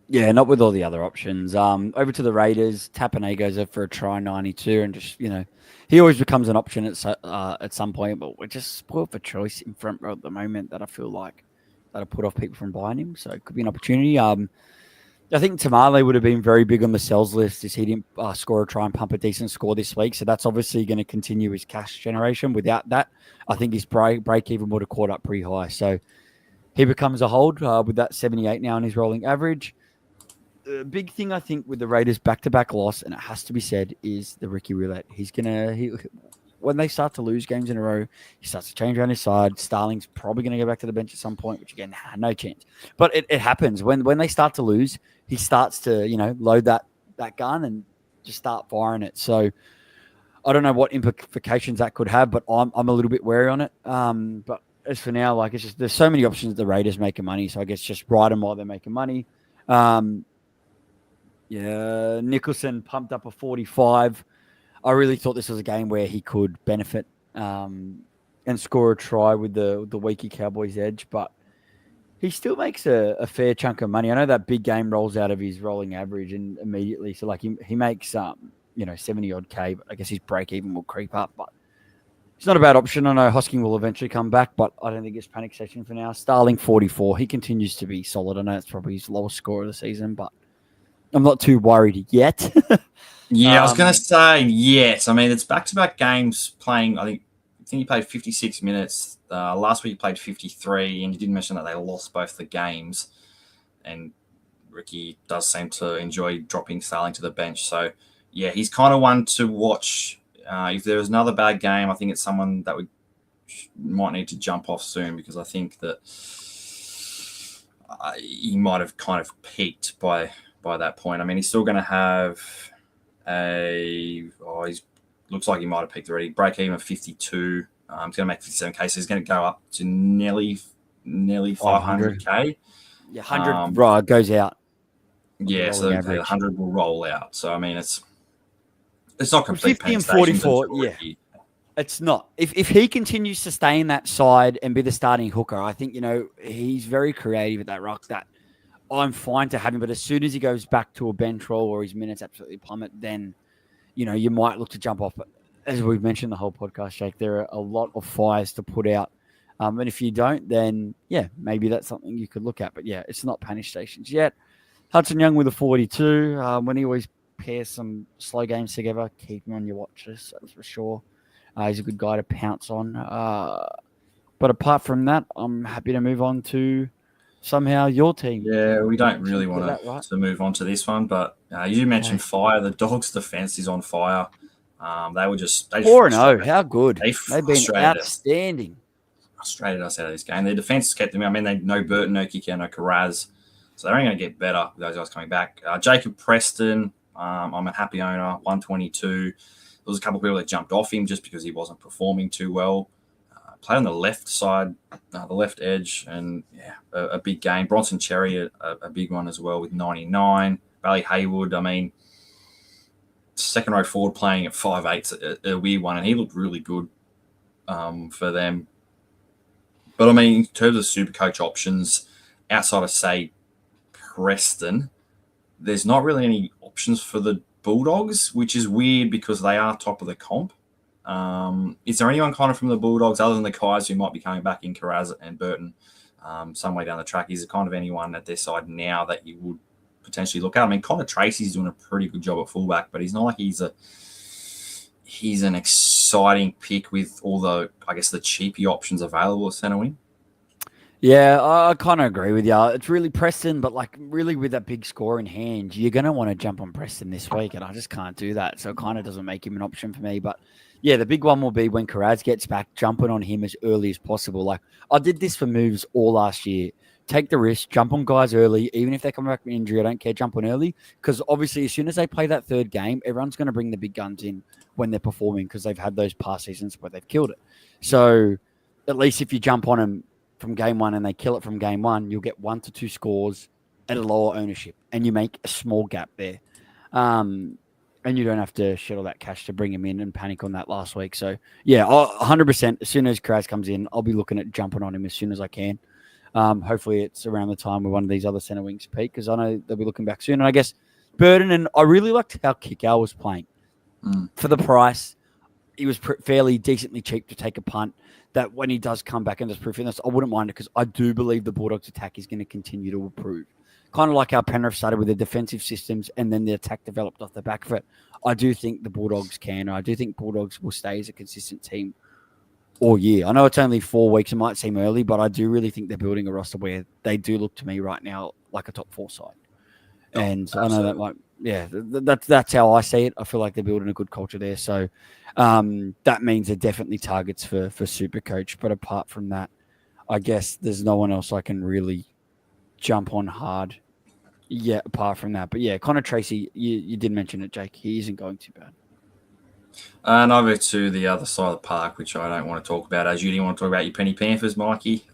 Yeah, not with all the other options. Over to the Raiders, Tapane goes up for a try 92, and just he always becomes an option at some point, but we're just spoiled for choice in front row at the moment that I feel like that'll put off people from buying him. So it could be an opportunity. I think Tamale would have been very big on the sells list as he didn't score a try and pump a decent score this week. So that's obviously going to continue his cash generation. Without that, I think his break even would have caught up pretty high. So he becomes a hold with that 78 now in his rolling average. The big thing I think with the Raiders back-to-back loss, and it has to be said, is the Ricky Roulette. When they start to lose games in a row, he starts to change around his side. Starling's probably going to go back to the bench at some point, which again, no chance. But it happens. When they start to lose, he starts to, load that gun and just start firing it. So I don't know what implications that could have, but I'm a little bit wary on it. But as for now, it's just there's so many options that the Raiders making money, so I guess just ride them while they're making money. Nicholson pumped up a 45. I really thought this was a game where he could benefit and score a try with the weaky Cowboys edge, but he still makes a fair chunk of money. I know that big game rolls out of his rolling average and immediately, so he makes 70 odd K, but I guess his break even will creep up. But it's not a bad option. I know Hosking will eventually come back, but I don't think it's panic session for now. Starling 44, he continues to be solid. I know it's probably his lowest score of the season, but I'm not too worried yet. Yeah, I was going to say yes. I mean, it's back-to-back games playing. I think he played 56 minutes. Last week he played 53, and you did mention that they lost both the games. And Ricky does seem to enjoy dropping Starling to the bench. So, yeah, he's kind of one to watch. If there's another bad game, I think it's someone that we might need to jump off soon, because I think that he might have kind of peaked by that point. I mean, he's still going to have looks like he might have peaked already. Break even 52. He's going to make 57K, so he's going to go up to nearly 500K. Yeah, 100 goes out. Yeah, so the 100 will roll out. So I mean, it's not complete 50 and 44. Yeah, it's not. If he continues to stay in that side and be the starting hooker, I think he's very creative at that ruck. That I'm fine to have him, but as soon as he goes back to a bench role or his minutes absolutely plummet, then you might look to jump off. But as we've mentioned the whole podcast, Jake, there are a lot of fires to put out. And if you don't, then yeah, maybe that's something you could look at. But yeah, it's not panic stations yet. Hudson Young with a 42. When he always pairs some slow games together, keep him on your watch list, that's for sure. He's a good guy to pounce on. But apart from that, I'm happy to move on to somehow your team. Yeah, we don't really want to move on to this one, but you mentioned fire. The Dogs' defense is on fire. They were just 4-0. How good! They've been outstanding. Frustrated us out of this game. Their defense kept them. I mean, they no Burton, no Kikau, no Karaz, so they're only going to get better with those guys coming back. Jacob Preston, I'm a happy owner. 122. There was a couple of people that jumped off him just because he wasn't performing too well. Played on the left side, the left edge, and yeah, a big game. Bronson Cherry, a big one as well with 99. Bailey Haywood, I mean, second row forward playing at 5'8", a weird one, and he looked really good for them. But I mean, in terms of SuperCoach options, outside of, say, Preston, there's not really any options for the Bulldogs, which is weird because they are top of the comp. Is there anyone kind of from the Bulldogs other than the guys who might be coming back in Karaz and Burton some way down the track? Is there kind of anyone at their side now that you would potentially look at? I mean, Connor Tracy's doing a pretty good job at fullback, but he's not like he's an exciting pick with all the, I guess, the cheapy options available at centre wing. Yeah, I kind of agree with you. It's really Preston, but really with that big score in hand, you're going to want to jump on Preston this week, and I just can't do that. So it kind of doesn't make him an option for me. But yeah, the big one will be when Karaz gets back, jumping on him as early as possible. I did this for moves all last year. Take the risk, jump on guys early, even if they come back from injury. I don't care, jump on early, because obviously as soon as they play that third game, everyone's going to bring the big guns in when they're performing because they've had those past seasons where they've killed it. So at least if you jump on them from game one and they kill it from game one, you'll get 1 to 2 scores at a lower ownership, and you make a small gap there. And you don't have to shed all that cash to bring him in and panic on that last week. So, yeah, 100%. As soon as Kraz comes in, I'll be looking at jumping on him as soon as I can. Hopefully it's around the time where one of these other centre wings peak, because I know they'll be looking back soon. And I guess Burden, and I really liked how Kickow was playing. For the price, he was fairly decently cheap to take a punt. That when he does come back and does proof fitness, I wouldn't mind it, because I do believe the Bulldogs' attack is going to continue to improve. Kind of like how Penrith started with their defensive systems and then the attack developed off the back of it. I do think the Bulldogs can. I do think Bulldogs will stay as a consistent team all year. I know it's only 4 weeks. It might seem early, but I do really think they're building a roster where they do look to me right now like a top 4 side. And I know that might, that's how I see it. I feel like they're building a good culture there. So that means they're definitely targets for SuperCoach. But apart from that, I guess there's no one else I can really jump on hard yet apart from that. But yeah, Connor Tracy, you did mention it, Jake. He isn't going too bad. And over to the other side of the park, which I don't want to talk about, as you didn't want to talk about your Penny Panthers, Mikey.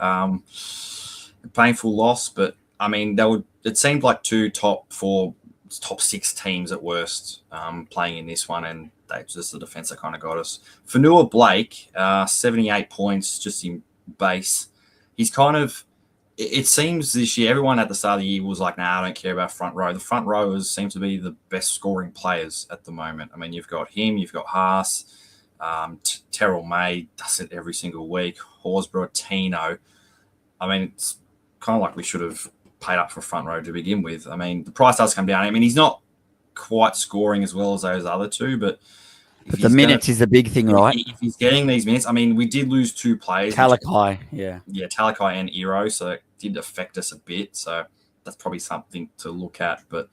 Painful loss, but I mean, it seemed like 2 top 6 teams at worst playing in this one, and that's just the defense that kind of got us. Fanua Blake, 78 points just in base. He's kind of, it seems this year, everyone at the start of the year was like, nah, I don't care about front row. The front rowers seem to be the best scoring players at the moment. I mean, you've got him, you've got Haas, Terrell May does it every single week, Horsburgh, Tino. I mean, it's kind of like we should have paid up for front row to begin with. I mean, the price does come down. I mean, he's not quite scoring as well as those other two, but the minutes is the big thing, right? If he's getting these minutes, I mean, we did lose 2 players. Talakai, yeah, Talakai and Ero, so it did affect us a bit. So that's probably something to look at. But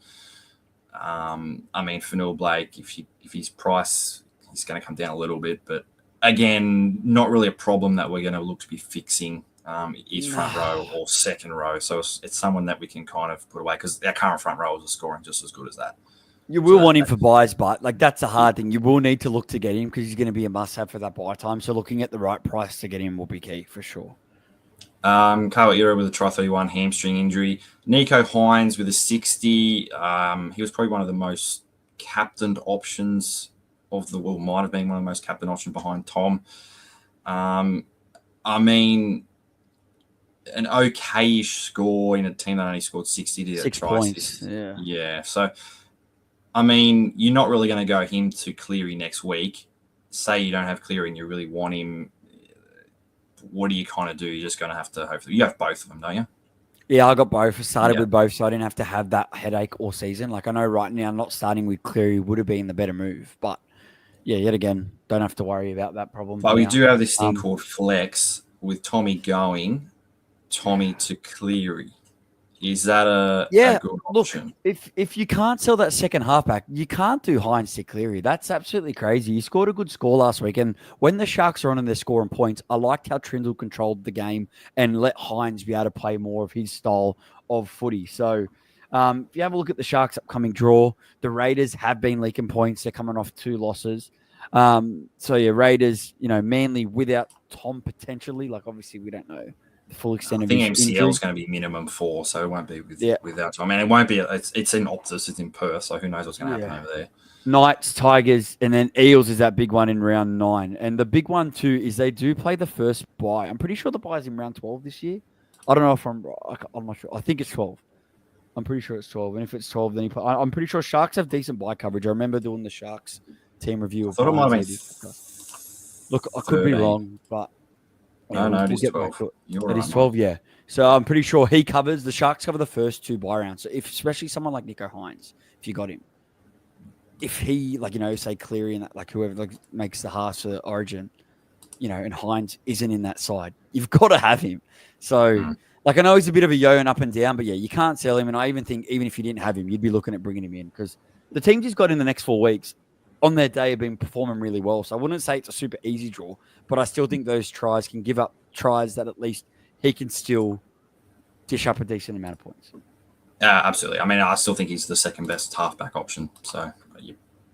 I mean, Fanua Blake, if his price is going to come down a little bit, but again, not really a problem that we're going to look to be fixing. Is front row or second row, so it's someone that we can kind of put away, because our current front rowers are scoring just as good as that. You will want him for buys, but like that's a hard thing. You will need to look to get him, because he's going to be a must-have for that buy time. So looking at the right price to get him will be key for sure. Kyle Ero with a try 31 hamstring injury. Nico Hines with a 60. He was probably one of the most captained options might have been one of the most captained options behind Tom. I mean, an okay-ish score in a team that only scored 60 to 6 points. Yeah. So, I mean, you're not really going to go him to Cleary next week. Say you don't have Cleary and you really want him. What do you kind of do? You're just going to have to hopefully. You have both of them, don't you? Yeah, I got both. I started with both, so I didn't have to have that headache all season. Like, I know right now not starting with Cleary would have been the better move, but yeah, yet again, don't have to worry about that problem. But we do have this thing called flex with Tommy going. Tommy to Cleary. Is that a good option? Look, if you can't sell that second halfback, you can't do Hines to Cleary. That's absolutely crazy. He scored a good score last week, and when the Sharks are on and they're scoring points, I liked how Trindle controlled the game and let Hines be able to play more of his style of footy. So if you have a look at the Sharks' upcoming draw, the Raiders have been leaking points. They're coming off 2 losses. So yeah, Raiders, Manly without Tom potentially. Like, obviously we don't know the full extent of his injury. I think MCL is going to be minimum 4, so it won't be without Tom. I mean, it won't be. It's in Optus, it's in Perth, so who knows what's going to happen over there. Knights, Tigers, and then Eels is that big one in round 9. And the big one too is they do play the first bye. I'm pretty sure the bye is in round 12 this year. I don't know if I'm not sure. I think it's 12. I'm pretty sure it's 12. And if it's 12, then I'm pretty sure Sharks have decent bye coverage. I remember doing the Sharks team review. I thought it might have been. Look, I could be wrong, but no, it is 12. It is 12, yeah. So I'm pretty sure he covers. The Sharks cover the first 2 bye rounds. So especially someone like Nico Hines, if you got him, if he say Cleary and that, whoever makes the half for the Origin, and Hines isn't in that side, you've got to have him. So I know he's a bit of a yo and up and down, but yeah, you can't sell him. And I even think even if you didn't have him, you'd be looking at bringing him in, because the teams he's got in the next 4 weeks on their day have been performing really well. So I wouldn't say it's a super easy draw, but I still think those tries can give up tries that at least he can still dish up a decent amount of points. Absolutely. I mean, I still think he's the second best halfback option. So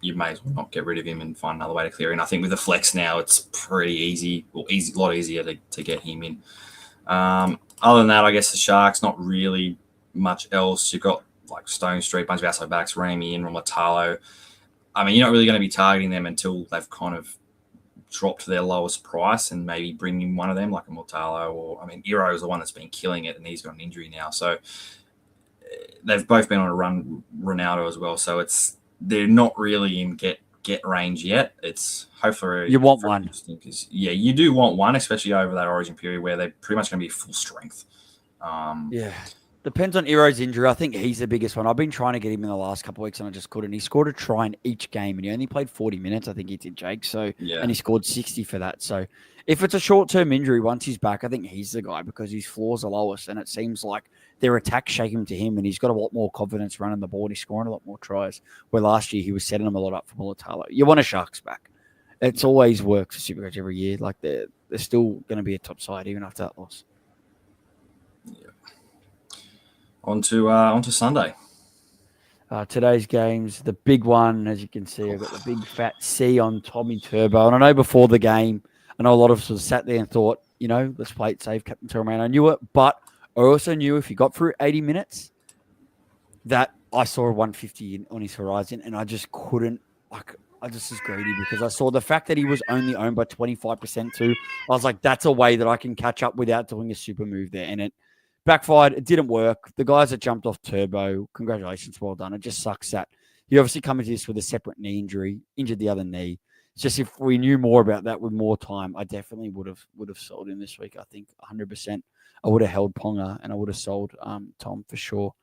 you may as well not get rid of him and find another way to clear. And I think with the flex now, it's pretty easy, a lot easier to get him in. Other than that, I guess the Sharks, not really much else. You've got like Stone Street, bunch of outside backs, Ramey in, Romatalo. I mean, you're not really going to be targeting them until they've kind of dropped their lowest price and maybe bring in one of them like a Mortalo or, I mean, Iro is the one that's been killing it and he's got an injury now. So they've both been on a run, Ronaldo as well. So they're not really in get range yet. It's hopefully you want one. Yeah, you do want one, especially over that origin period where they're pretty much going to be full strength. Yeah. Depends on Iro's injury. I think he's the biggest one. I've been trying to get him in the last couple of weeks and I just couldn't. He scored a try in each game and he only played 40 minutes, I think he did, Jake. So, and he scored 60 for that. So if it's a short-term injury, once he's back, I think he's the guy because his floor's the lowest and it seems like their attacks shake him to him and he's got a lot more confidence running the ball. He's scoring a lot more tries, where last year he was setting them a lot up for Mulatalo. You want a Sharks back. It's always worked for SuperCoach every year. Like they're still going to be a top side even after that loss. Yeah. On to Sunday. Today's games, the big one, as you can see, I've got the big fat C on Tommy Turbo. And I know before the game, I know a lot of us sort of sat there and thought, let's play it safe, Captain Turbo. I knew it, but I also knew if he got through 80 minutes that I saw a 150 on his horizon and I just couldn't, I just was greedy because I saw the fact that he was only owned by 25% too. I was like, that's a way that I can catch up without doing a super move there. And it backfired. It didn't work. The guys that jumped off Turbo, congratulations, well done. It just sucks that he obviously come into this with a separate knee injury, injured the other knee. It's just if we knew more about that with more time, I definitely would have sold him this week. I think 100%. I would have held Ponga and I would have sold Tom for sure.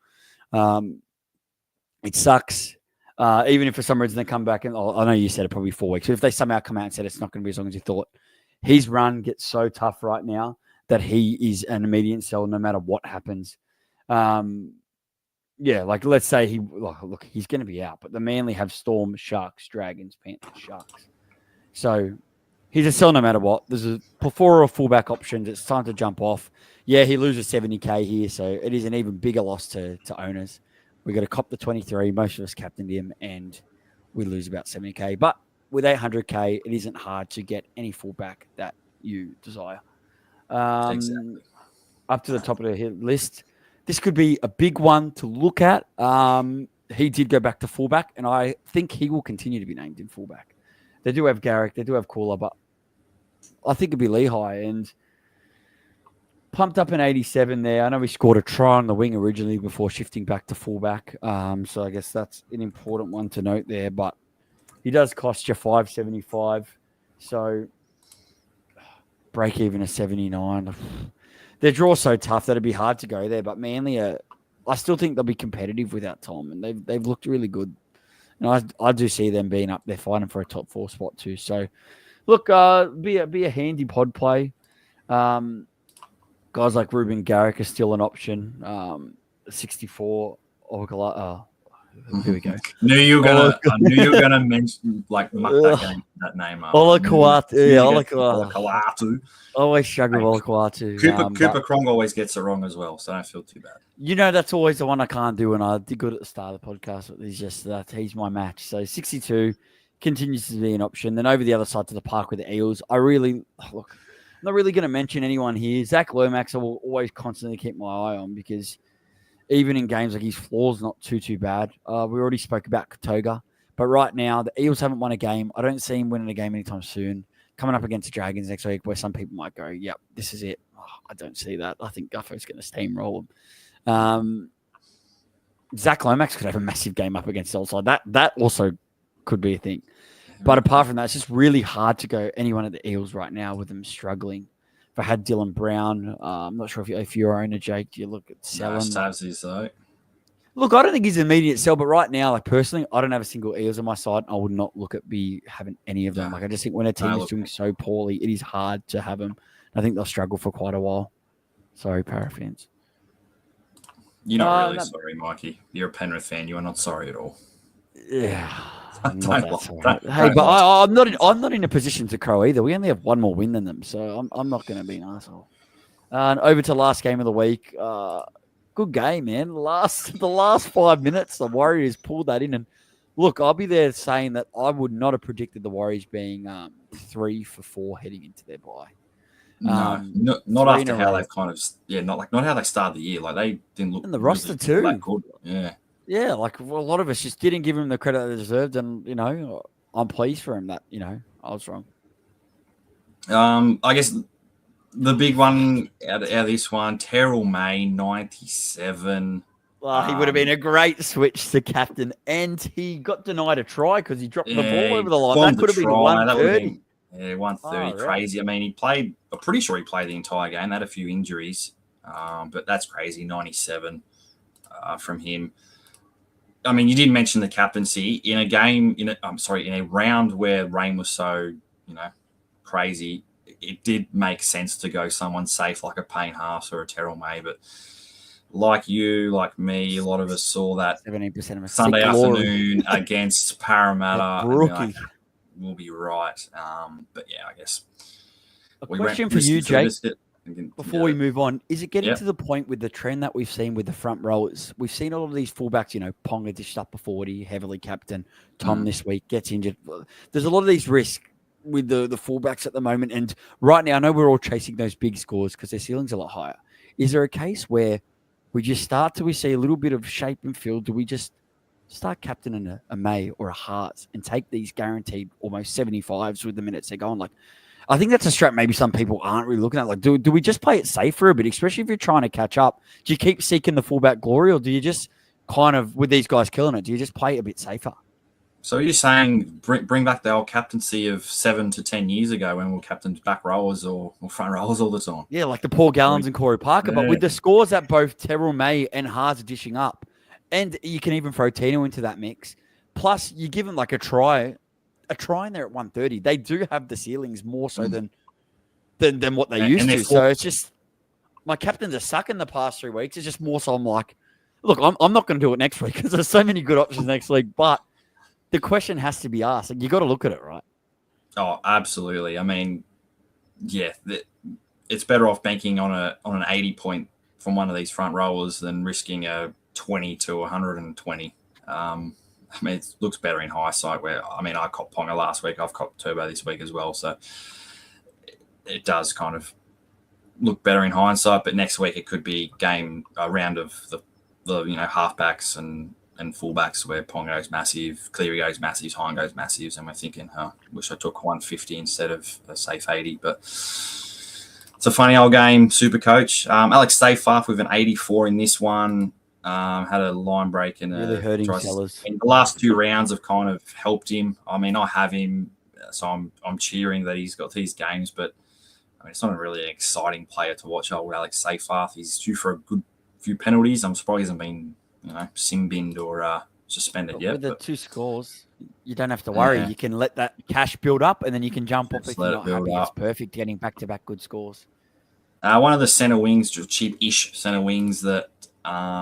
It sucks. Even if for some reason they come back and I know you said it probably 4 weeks, but if they somehow come out and said it's not going to be as long as you thought, his run gets so tough right now that he is an immediate sell no matter what happens. Like let's say he's going to be out, but the Manly have Storm, Sharks, Dragons, Panthers, Sharks. So he's a sell no matter what. There's a before or fullback options. It's time to jump off. Yeah, he loses 70K here, so it is an even bigger loss to owners. We got to cop the 23. Most of us captained him, and we lose about 70K. But with 800K, it isn't hard to get any fullback that you desire. Exactly. Up to the top of the list. This could be a big one to look at. He did go back to fullback, and I think he will continue to be named in fullback. They do have Garrick, they do have Cooler, but I think it'd be Lehigh. And pumped up in 87 there. I know he scored a try on the wing originally before shifting back to fullback. So I guess that's an important one to note there. But he does cost you $5.75. So break even at 79. Their draw's so tough that it'd be hard to go there. But Manly, I still think they'll be competitive without Tom, and they've looked really good. And I do see them being up there fighting for a top 4 spot too. So look, be a handy pod play. Guys like Ruben Garrick are still an option. 64. Here we go. I knew you were gonna mention that name up. Olakuatu. Always struggle with Olakuatu. Cooper Cronk always gets it wrong as well, so I don't feel too bad. That's always the one I can't do, and I did good at the start of the podcast, but he's just he's my match. So 62 continues to be an option. Then over the other side to the park with the Eels, I'm not really going to mention anyone here. Zach Lomax, I will always constantly keep my eye on because even in games like his floor's not too bad. We already spoke about Katoga, but right now the Eels haven't won a game. I don't see him winning a game anytime soon. Coming up against the Dragons next week, where some people might go, "Yep, this is it." I don't see that. I think Guffo's going to steamroll him. Zach Lomax could have a massive game up against Southside. That also could be a thing. But apart from that, it's just really hard to go anyone at the Eels right now with them struggling. If I had Dylan Brown, I'm not sure if you're a owner, Jake, do you look at selling? No, Look, I don't think he's an immediate sell, but right now, personally, I don't have a single Eels on my side. I would not look at having any of them. I just think when a team is doing so poorly, it is hard to have them. I think they'll struggle for quite a while. Sorry, Para fans. You're not really sorry, Mikey. You're a Penrith fan. You are not sorry at all. Yeah. I'm not in a position to crow either. We only have one more win than them, so I'm not going to be an asshole. And over to last game of the week. Good game, man. The last 5 minutes, the Warriors pulled that in. And look, I'll be there saying that I would not have predicted the Warriors being 3 for 4 heading into their bye. No, not three in after a how row. they've kind of not how they started the year. Like they didn't look And the really roster too. that good. Yeah. Yeah, like a lot of us just didn't give him the credit they deserved, and I'm pleased for him that I was wrong. I guess the big one out of this one, Terrell May, 97. Well, he would have been a great switch to captain, and he got denied a try because he dropped the ball over the line. That could have been 130. 130, crazy. I mean, I'm pretty sure he played the entire game. They had a few injuries, but that's crazy. 97 from him. I mean, you did mention the captaincy in a game. In a round where rain was so crazy. It did make sense to go someone safe like a Payne Haas or a Terrell May, but like you, like me, a lot of us saw that 70% of Sunday afternoon against Parramatta. We'll be right. But yeah, I guess. A question for you, Jake, before we move on. Is it getting Yep. to the point with the trend that we've seen with the front rowers? We've seen a lot of these fullbacks, Ponga dished up a 40, heavily captain. Tom this week gets injured. There's a lot of these risks with the fullbacks at the moment. And right now, I know we're all chasing those big scores because their ceiling's a lot higher. Is there a case where we see a little bit of shape and feel? Do we just start captaining a May or a Hearts and take these guaranteed almost 75s with the minutes they're going? Like, I think that's a strat maybe some people aren't really looking at. Like, do we just play it safe for a bit, especially if you're trying to catch up? Do you keep seeking the fullback glory, or do you just kind of, with these guys killing it, do you just play it a bit safer? So you're saying bring back the old captaincy of 7 to 10 years ago when we were captains back rowers or front rowers all the time? Yeah, like the Paul Gallons and Corey Parker, but with the scores that both Terrell May and Haas are dishing up, and you can even throw Tino into that mix. Plus, you give them like a try in there at 130. They do have the ceilings more so than what they used to. So it's just, my captains are sucking the past 3 weeks. It's just more so I'm like, look, I'm not going to do it next week because there's so many good options next week. But the question has to be asked. Like, you got to look at it, right? Oh, absolutely. I mean, yeah, it's better off banking on an 80 point from one of these front rowers than risking a 20 to 120. I mean, it looks better in hindsight. I copped Ponga last week. I've copped Turbo this week as well. So it does kind of look better in hindsight. But next week it could be a round of the halfbacks and fullbacks where Ponga goes massive, Cleary goes massive, Hine goes massive, and we're thinking, wish I took 150 instead of a safe 80. But it's a funny old game, SuperCoach. Alex Stayfarth with an 84 in this one. Had a line break and really hurting sellers. In the last 2 rounds have kind of helped him. I mean, I have him, so I'm cheering that he's got these games, but I mean, it's not a really exciting player to watch. Old Alex Stayfarth. He's due for a good few penalties. I'm surprised he hasn't been sin binned or suspended yet. With the 2 scores, you don't have to worry. You can let that cash build up, and then you can jump off if you're not happy. It's perfect getting back-to-back good scores. One of the centre wings, cheap-ish centre wings that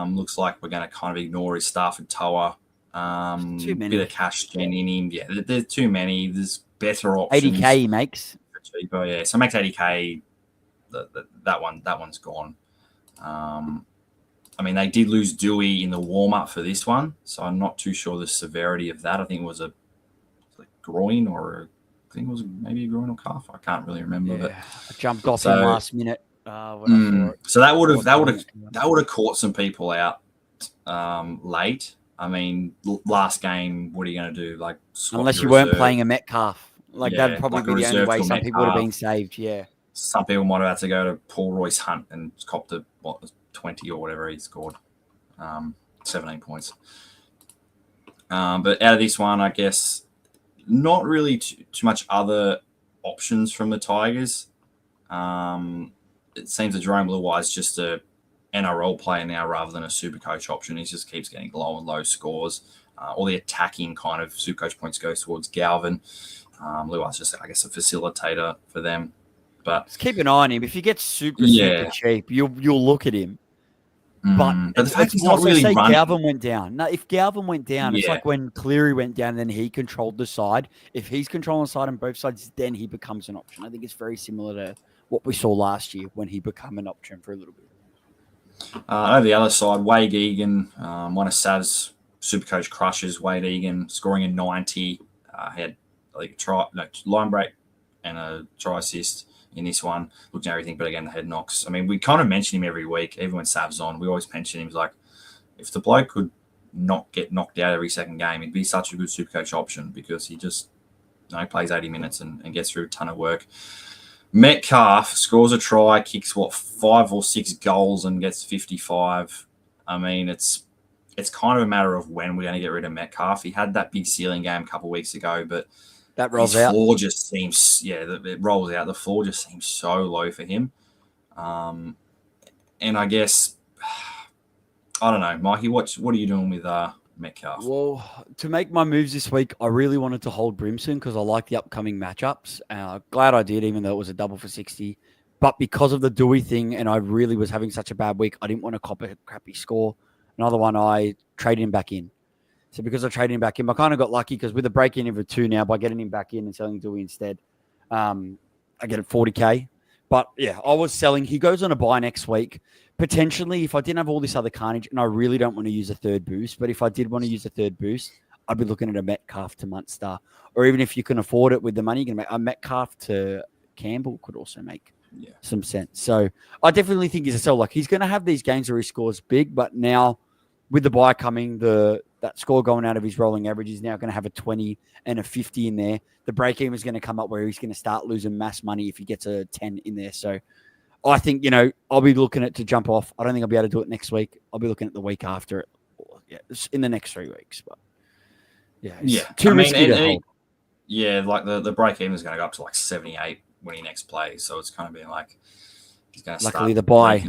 looks like we're going to kind of ignore is Stafford Toa. Too many. Bit of cash gen in him. Yeah, there's too many. There's better options. 80K he makes. Cheaper, yeah. So makes 80K. That one's gone. I mean, they did lose Dewey in the warm-up for this one, so I'm not too sure the severity of that. I think it was a groin maybe a groin or calf. I can't really remember. But I jumped off him last minute. So that would have caught some people out late. I mean, last game, what are you going to do? Like, unless you weren't playing a Metcalf, that'd probably be the only way some people would have been saved. Yeah, some people might have had to go to Paul Royce Hunt and cop the 20 or whatever he scored, 17 points. But out of this one, I guess not really too much other options from the Tigers. It seems that Jerome Luai is just a NRL player now rather than a SuperCoach option. He just keeps getting low scores. All the attacking kind of SuperCoach points goes towards Galvin. Luai's just, I guess, a facilitator for them. But just keep an eye on him. If you get super cheap, you'll look at him. But the fact he's not really running. Galvin went down. No, if Galvin went down, it's like when Cleary went down, then he controlled the side. If he's controlling the side on both sides, then he becomes an option. I think it's very similar to what we saw last year when he became an option for a little bit. Over the other side, Wade Egan, one of Sav's SuperCoach crushes, Wade Egan, scoring a 90. Had line break and a try assist in this one. Looked at everything, but again, the head knocks. I mean, we kind of mention him every week, even when Sav's on. We always mention him. He's like, if the bloke could not get knocked out every second game, he'd be such a good SuperCoach option because he just plays 80 minutes and gets through a ton of work. Metcalf scores a try, kicks 5 or 6 goals and gets 55. I mean, it's kind of a matter of when we're going to get rid of Metcalf. He had that big ceiling game a couple of weeks ago, but that rolls his out. Floor just seems, it rolls out. The floor just seems so low for him. And I guess, I don't know, Mikey, what are you doing with Metcalf? Well, to make my moves this week, I really wanted to hold Brimson because I like the upcoming matchups. Glad I did, even though it was a double for 60. But because of the Dewey thing, and I really was having such a bad week, I didn't want to cop a crappy score. Another one, I traded him back in. So because I traded him back in, I kind of got lucky because with a break-in of a 2 now, by getting him back in and selling Dewey instead, I get it 40K. But yeah, I was selling. He goes on a buy next week. Potentially, if I didn't have all this other carnage, and I really don't want to use a third boost, but if I did want to use a third boost, I'd be looking at a Metcalf to Munster. Or even if you can afford it with the money, you can make a Metcalf to Campbell could also make some sense. So I definitely think he's a sell. Like, he's going to have these games where he scores big, but now with the buy coming, that score going out of his rolling average is now going to have a 20 and a 50 in there. The break even is going to come up where he's going to start losing mass money if he gets a 10 in there. So I think, I'll be looking at to jump off. I don't think I'll be able to do it next week. I'll be looking at the week after it. Yeah, in the next 3 weeks. But too risky to hold. Yeah, like the break even is going to go up to like 78 when he next plays. So it's kind of being like he's going to start. Luckily, the buy.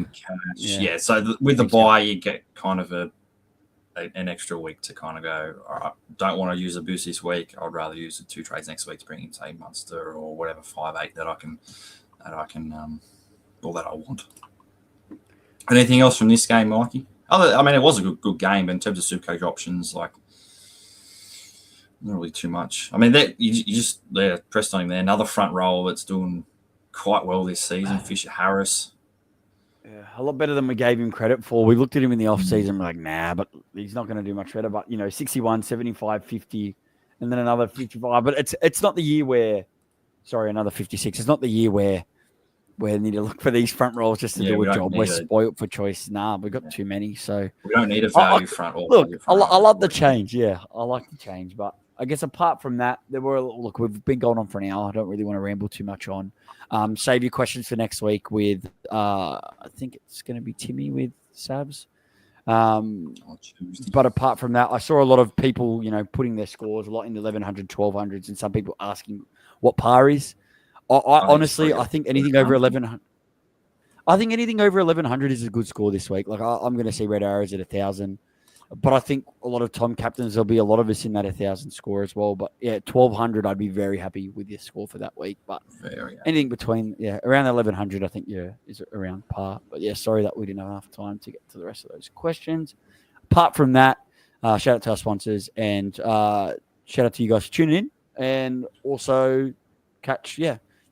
Yeah. So with the buy, you get kind of an extra week to kind of go, all right, don't want to use a boost this week. I'd rather use the 2 trades next week to bring in, say, Munster or whatever 5-8 that I can or that I want. Anything else from this game, Mikey? It was a good game, but in terms of SuperCoach options, like, not really too much. I mean, you just pressed on him there. Another front row that's doing quite well this season, Fisher Harris. Yeah, a lot better than we gave him credit for. We looked at him in the off-season, we're like, nah, but he's not going to do much better. But, 61, 75, 50, and then another 55. But it's not the year where, another 56. It's not the year where we need to look for these front rows just to do a job. We're spoiled for choice. Nah, we've got too many. So we don't need a value front row. Look, I love the change. Yeah, I like the change. But I guess apart from that, we've been going on for an hour. I don't really want to ramble too much on. Save your questions for next week with, I think it's going to be Timmy with Sabs. But apart from that, I saw a lot of people, putting their scores a lot in the 1100, 1200s, and some people asking what par is. Honestly, I think anything over 1100. I think anything over 1100 is a good score this week. Like, I'm going to see red arrows at 1,000, but I think a lot of Tom captains, there'll be a lot of us in that 1,000 score as well. But 1,200, I'd be very happy with your score for that week. But anything between around 1,100, I think is around par. But sorry that we didn't have enough time to get to the rest of those questions. Apart from that, shout out to our sponsors and shout out to you guys for tuning in, and also catch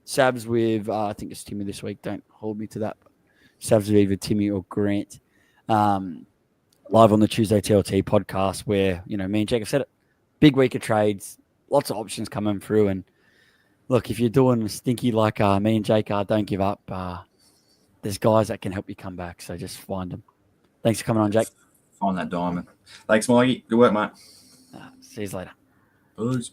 Sabs with, I think it's Timmy this week. Don't hold me to that. But Sabs with either Timmy or Grant. Live on the Tuesday TLT podcast where, me and Jake have said it. Big week of trades. Lots of options coming through. And look, if you're doing stinky like me and Jake are, don't give up. There's guys that can help you come back. So just find them. Thanks for coming on, Jake. Find that diamond. Thanks, Mikey. Good work, mate. See you later. Peace.